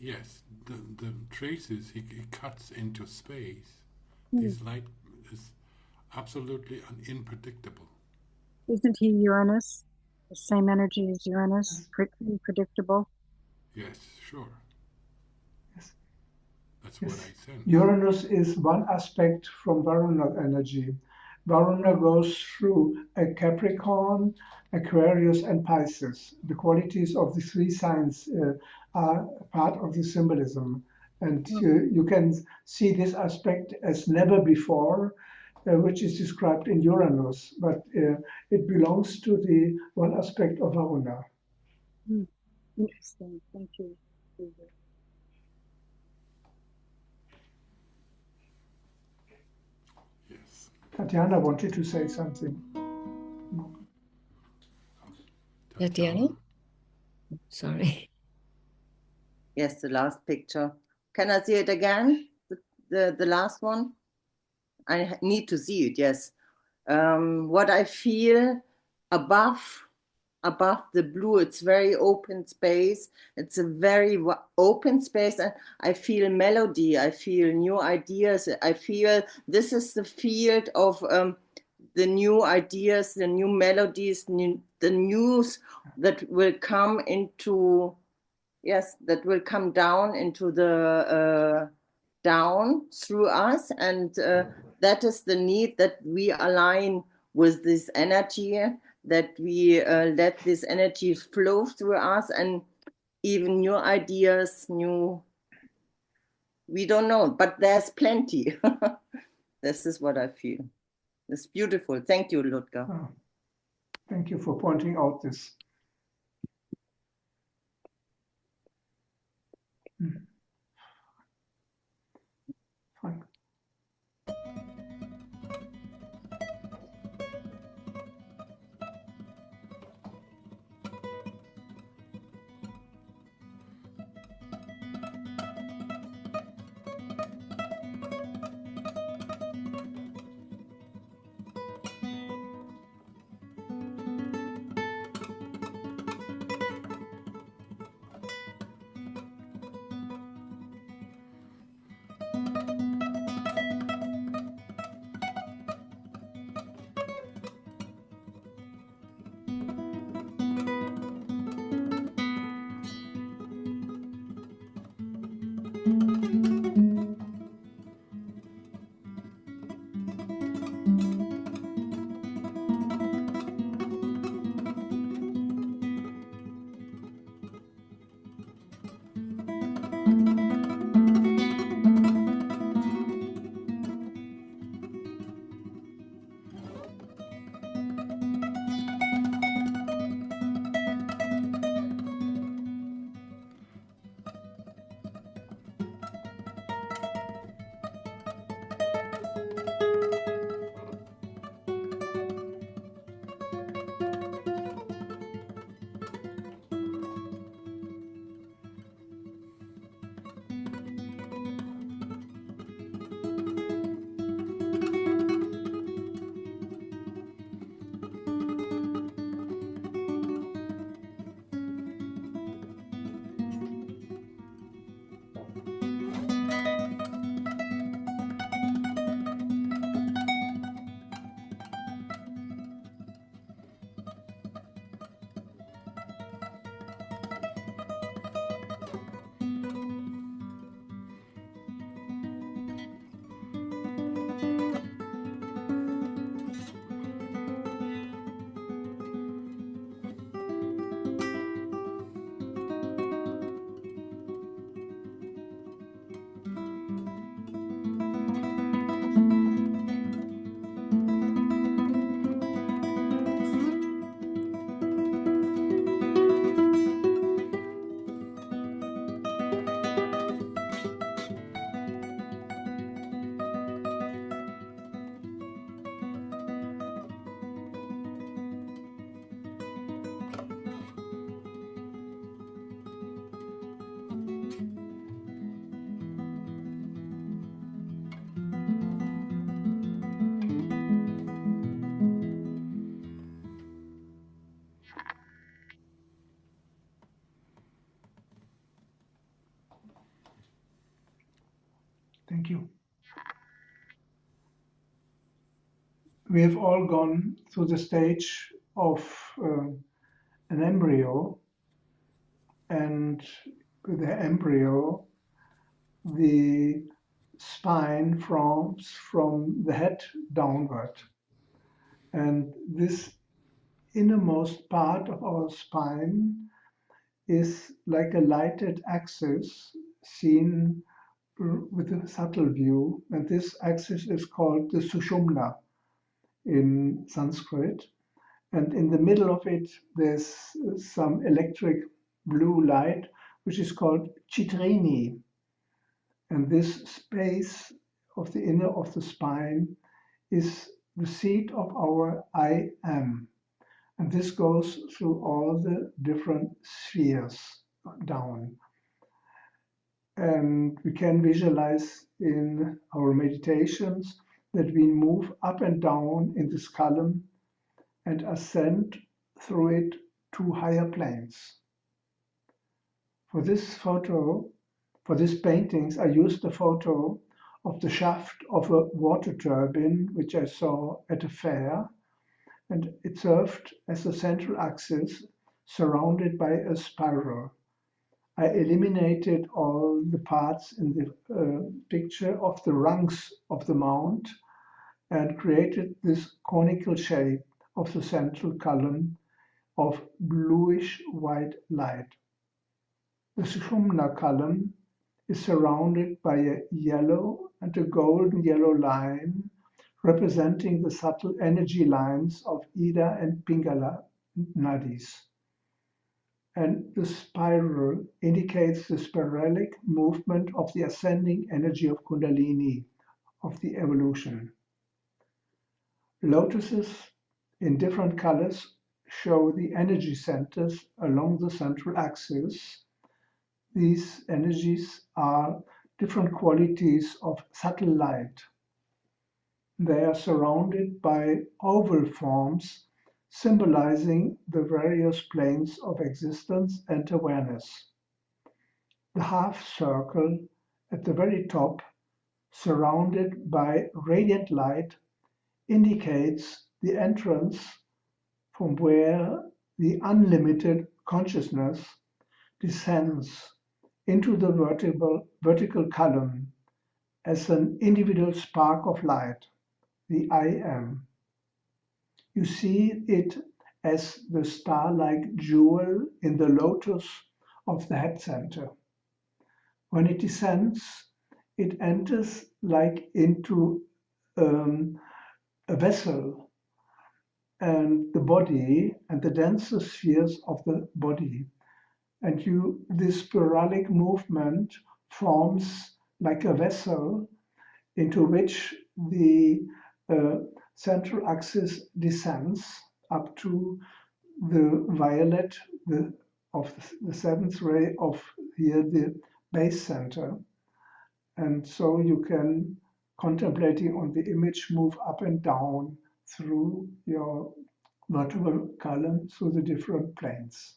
Yes, the traces he cuts into space. This light is absolutely unpredictable. Isn't he Uranus? The same energy as Uranus, unpredictable. Yes, sure. Yes. That's what I said. Uranus is one aspect from Varuna energy. Varuna goes through a Capricorn, Aquarius, and Pisces. The qualities of the 3 signs are part of the symbolism. And you can see this aspect as never before, which is described in Uranus, but it belongs to the one aspect of Varuna. Interesting. Thank you. Yes. Tatiana wanted to say something. Tatiana? Sorry. Yes, the last picture. Can I see it again? The last one? I need to see it, yes. What I feel above the blue, it's very open space. It's a very open space, and I feel melody. I feel new ideas. I feel this is the field of the new ideas, the new melodies, the news that will come into, yes, that will come down into the down through us, and that is the need that we align with this energy, that we let this energy flow through us, and even new ideas, we don't know, but there's plenty. This is what I feel. It's beautiful. Thank you, Ludger. Oh, thank you for pointing out this. Fine. Thank you. We have all gone through the stage of an embryo, and with the embryo, the spine forms from the head downward. And this innermost part of our spine is like a lighted axis seen with a subtle view. And this axis is called the Sushumna in Sanskrit. And in the middle of it, there's some electric blue light, which is called Chitrini. And this space of the inner of the spine is the seat of our I am. And this goes through all the different spheres down. And we can visualize in our meditations that we move up and down in this column and ascend through it to higher planes. For this photo, for these paintings, I used the photo of the shaft of a water turbine, which I saw at a fair, and it served as a central axis surrounded by a spiral. I eliminated all the parts in the picture of the rungs of the mount and created this conical shape of the central column of bluish white light. The Sushumna column is surrounded by a yellow and a golden yellow line representing the subtle energy lines of Ida and Pingala nadis. And the spiral indicates the spiralic movement of the ascending energy of Kundalini, of the evolution. Lotuses in different colors show the energy centers along the central axis. These energies are different qualities of subtle light. They are surrounded by oval forms symbolizing the various planes of existence and awareness. The half circle at the very top, surrounded by radiant light, indicates the entrance from where the unlimited consciousness descends into the vertical column as an individual spark of light, the I am. You see it as the star-like jewel in the lotus of the head center. When it descends, it enters like into a vessel and the body and the denser spheres of the body. And this spiralic movement forms like a vessel into which the central axis descends up to the violet of the seventh ray of here, the base center. And so you can, contemplating on the image, move up and down through your vertebral column, through the different planes.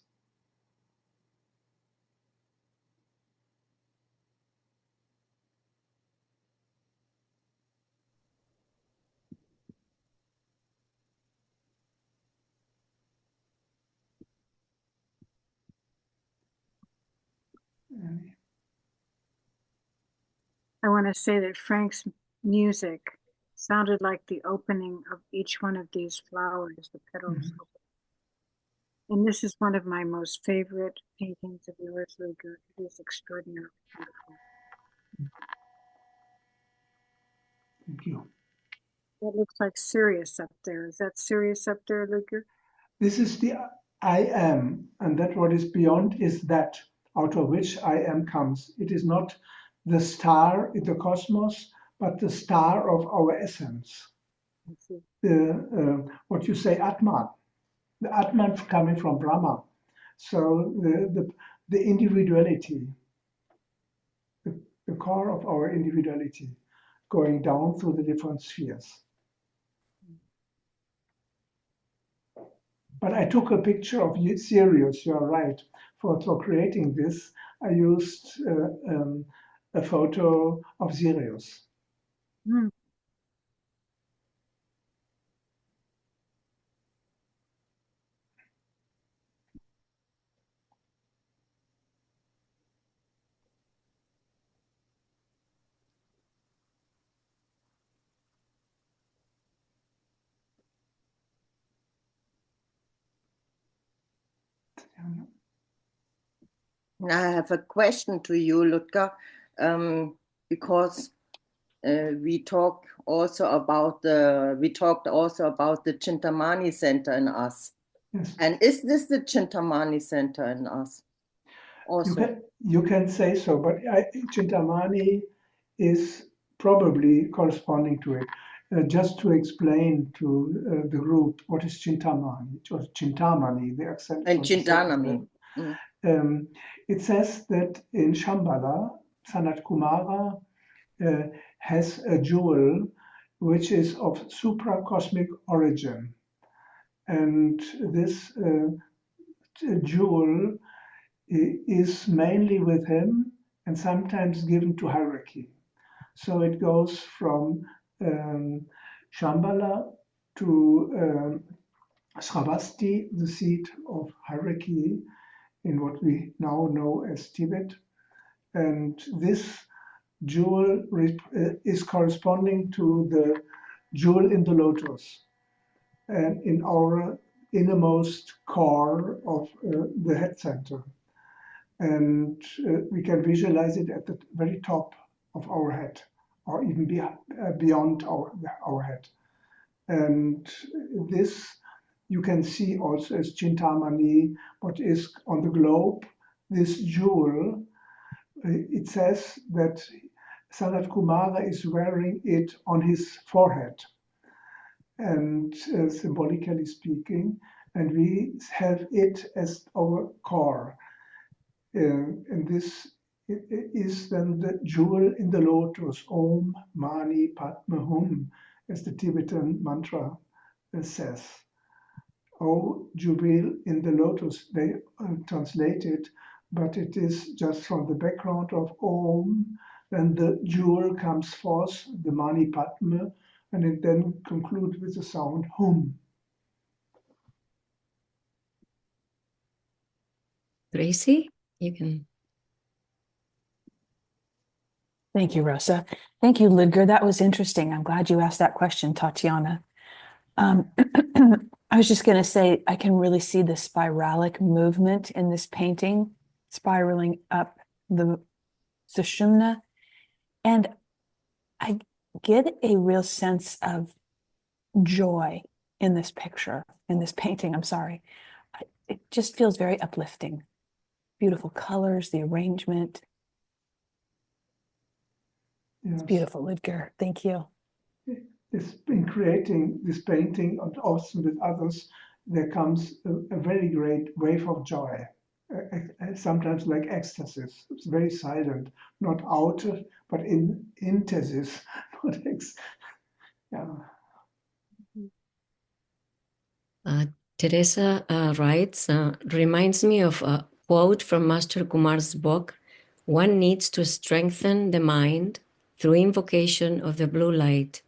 I want to say that Frank's music sounded like the opening of each one of these flowers, the petals. Mm-hmm. And this is one of my most favorite paintings of yours, Luger. It is extraordinarily beautiful. Thank you. That looks like Sirius up there. Is that Sirius up there, Luger? This is the I am, and that what is beyond is that out of which I am comes. It is not the star in the cosmos, but the star of our essence. What you say, Atman. The Atman coming from Brahma. So the individuality, the core of our individuality, going down through the different spheres. But I took a picture of Sirius, you're right. For creating this, I used a photo of Sirius. Mm. I have a question to you, Ludger, because we talked also about the Chintamani center in us. Yes. And is this the Chintamani center in us? Also, you can say so, but Chintamani is probably corresponding to it. Just to explain to the group what is Chintamani, or Chintamani, the accent. and Chintanami. It says that in Shambhala, Sanat Kumara has a jewel which is of supracosmic origin. And this jewel is mainly with him and sometimes given to hierarchy. So it goes from Shambhala to Sravasti, the seat of hierarchy in what we now know as Tibet. And this jewel is corresponding to the jewel in the lotus and in our innermost core of the head center. And we can visualize it at the very top of our head, or even beyond our head. And this you can see also as Chintamani, what is on the globe, this jewel. It says that Sanat Kumara is wearing it on his forehead, and symbolically speaking, and we have it as our core. And this is then the jewel in the lotus, Om Mani Padme Hum, as the Tibetan mantra says. Oh, jewel in the lotus, they translate it, but it is just from the background of Om, then the jewel comes forth, the Mani Padme, and it then concludes with the sound Hum. Tracy, you can. Thank you, Rosa. Thank you, Ludger. That was interesting. I'm glad you asked that question, Tatiana. I was just going to say, I can really see the spiralic movement in this painting, spiraling up the Sushumna. And I get a real sense of joy in this picture, in this painting, I'm sorry. It just feels very uplifting. Beautiful colors, the arrangement. Yes. It's beautiful, Ludger. Thank you. In creating this painting, and also with others, there comes a very great wave of joy, sometimes like ecstasy. It's very silent, not out, but in intesis, not Teresa writes, reminds me of a quote from Master Kumar's book, "One needs to strengthen the mind through invocation of the blue light.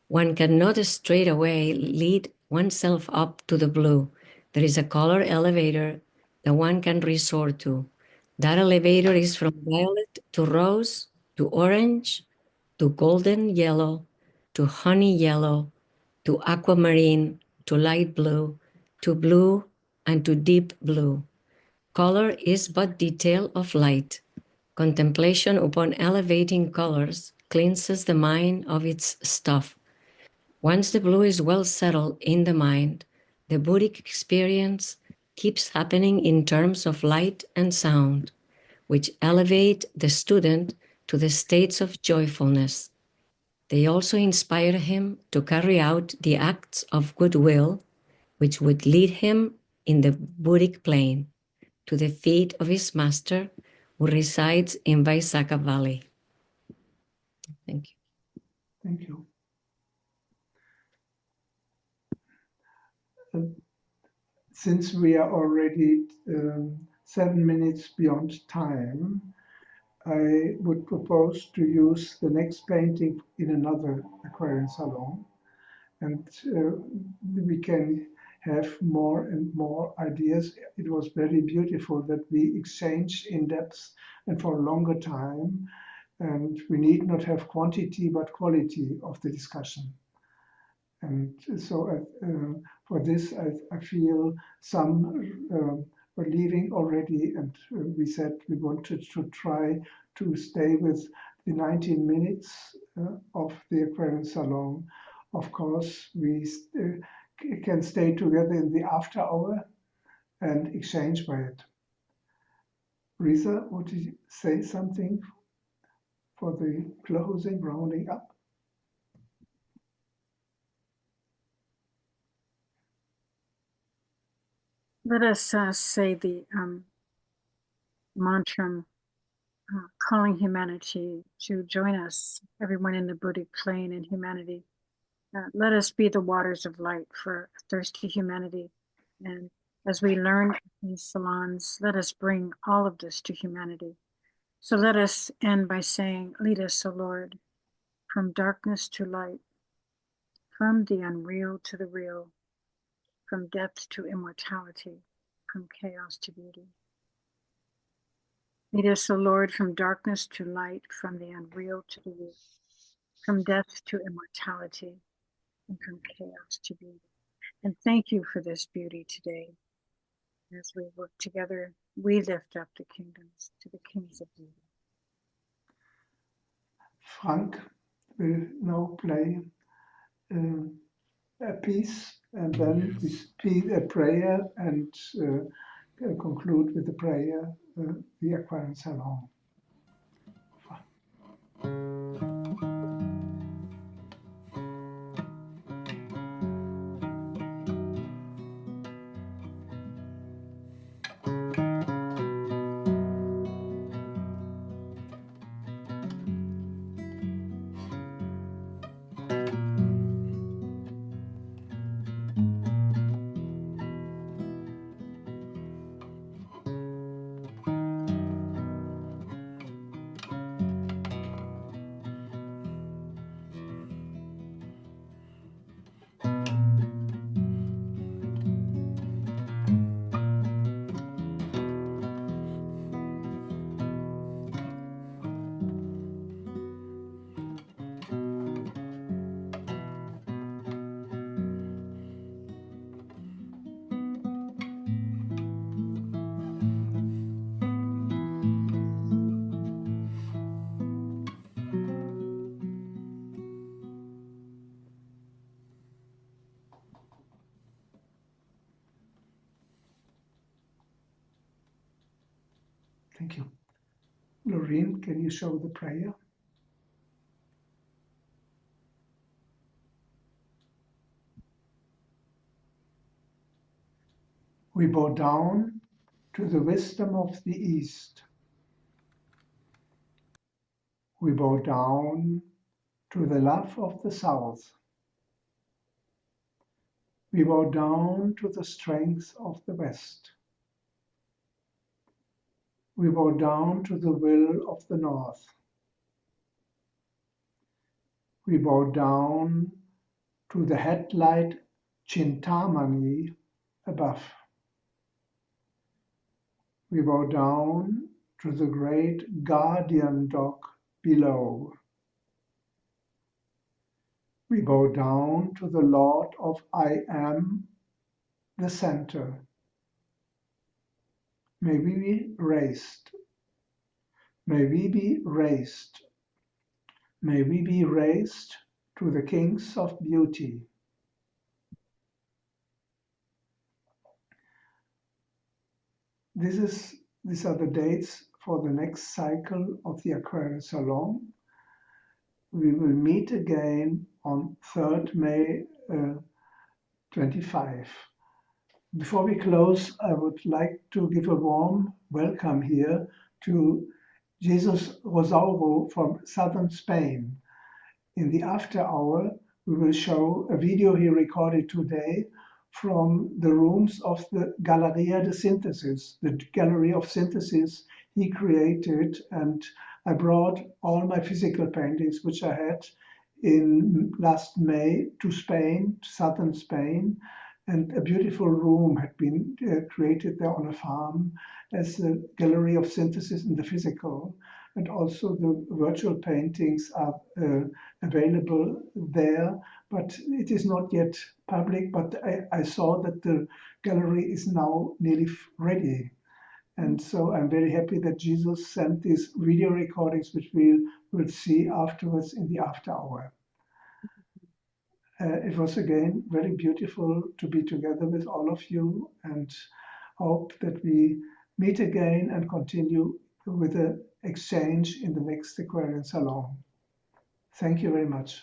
One cannot straight away lead oneself up to the blue. There is a color elevator that one can resort to. That elevator is from violet to rose, to orange, to golden yellow, to honey yellow, to aquamarine, to light blue, to blue, and to deep blue. Color is but detail of light. Contemplation upon elevating colors cleanses the mind of its stuff. Once the blue is well settled in the mind, the Buddhic experience keeps happening in terms of light and sound, which elevate the student to the states of joyfulness. They also inspire him to carry out the acts of goodwill, which would lead him in the Buddhic plane to the feet of his master, who resides in Vaisakha Valley. Thank you. Thank you. Since we are already 7 minutes beyond time, I would propose to use the next painting in another Aquarian Salon, and we can have more and more ideas. It was very beautiful that we exchanged in depth and for a longer time, and we need not have quantity but quality of the discussion. And so for this, I feel some were leaving already, and we said we wanted to try to stay with the 19 minutes of the Aquarian Salon. Of course, we can stay together in the after hour and exchange by it. Risa, would you say something for the closing, rounding up? Let us say the mantra, calling humanity to join us, everyone in the Buddhic plane and humanity. Let us be the waters of light for thirsty humanity. And as we learn in salons, let us bring all of this to humanity. So let us end by saying, lead us, O Lord, from darkness to light, from the unreal to the real, from death to immortality, from chaos to beauty. Lead us, O Lord, from darkness to light, from the unreal to the real, from death to immortality, and from chaos to beauty. And thank you for this beauty today. As we work together, we lift up the kingdoms to the kings of beauty. Frank will now play a piece, and then we speak a prayer and conclude with the prayer, the Aquarian Salon. Thank you. Lorraine, can you show the prayer? We bow down to the wisdom of the East. We bow down to the love of the South. We bow down to the strength of the West. We bow down to the will of the North. We bow down to the headlight Chintamani above. We bow down to the great guardian dog below. We bow down to the Lord of I Am, the center. May we be raised. May we be raised. May we be raised to the kings of beauty. These are the dates for the next cycle of the Aquarian Salon. We will meet again on 3rd May 25. Before we close, I would like to give a warm welcome here to Jesus Rosauro from southern Spain. In the after hour, we will show a video he recorded today from the rooms of the Galeria de Synthesis, the Gallery of Synthesis he created and I brought all my physical paintings, which I had in last May, to Spain, to southern Spain, and a beautiful room had been created there on a farm as a gallery of synthesis in the physical. And also the virtual paintings are available there, but it is not yet public. But I saw that the gallery is now nearly ready. And so I'm very happy that Jesus sent these video recordings, which we will see afterwards in the after hour. It was again very beautiful to be together with all of you, and hope that we meet again and continue with the exchange in the next Aquarian Salon. Thank you very much.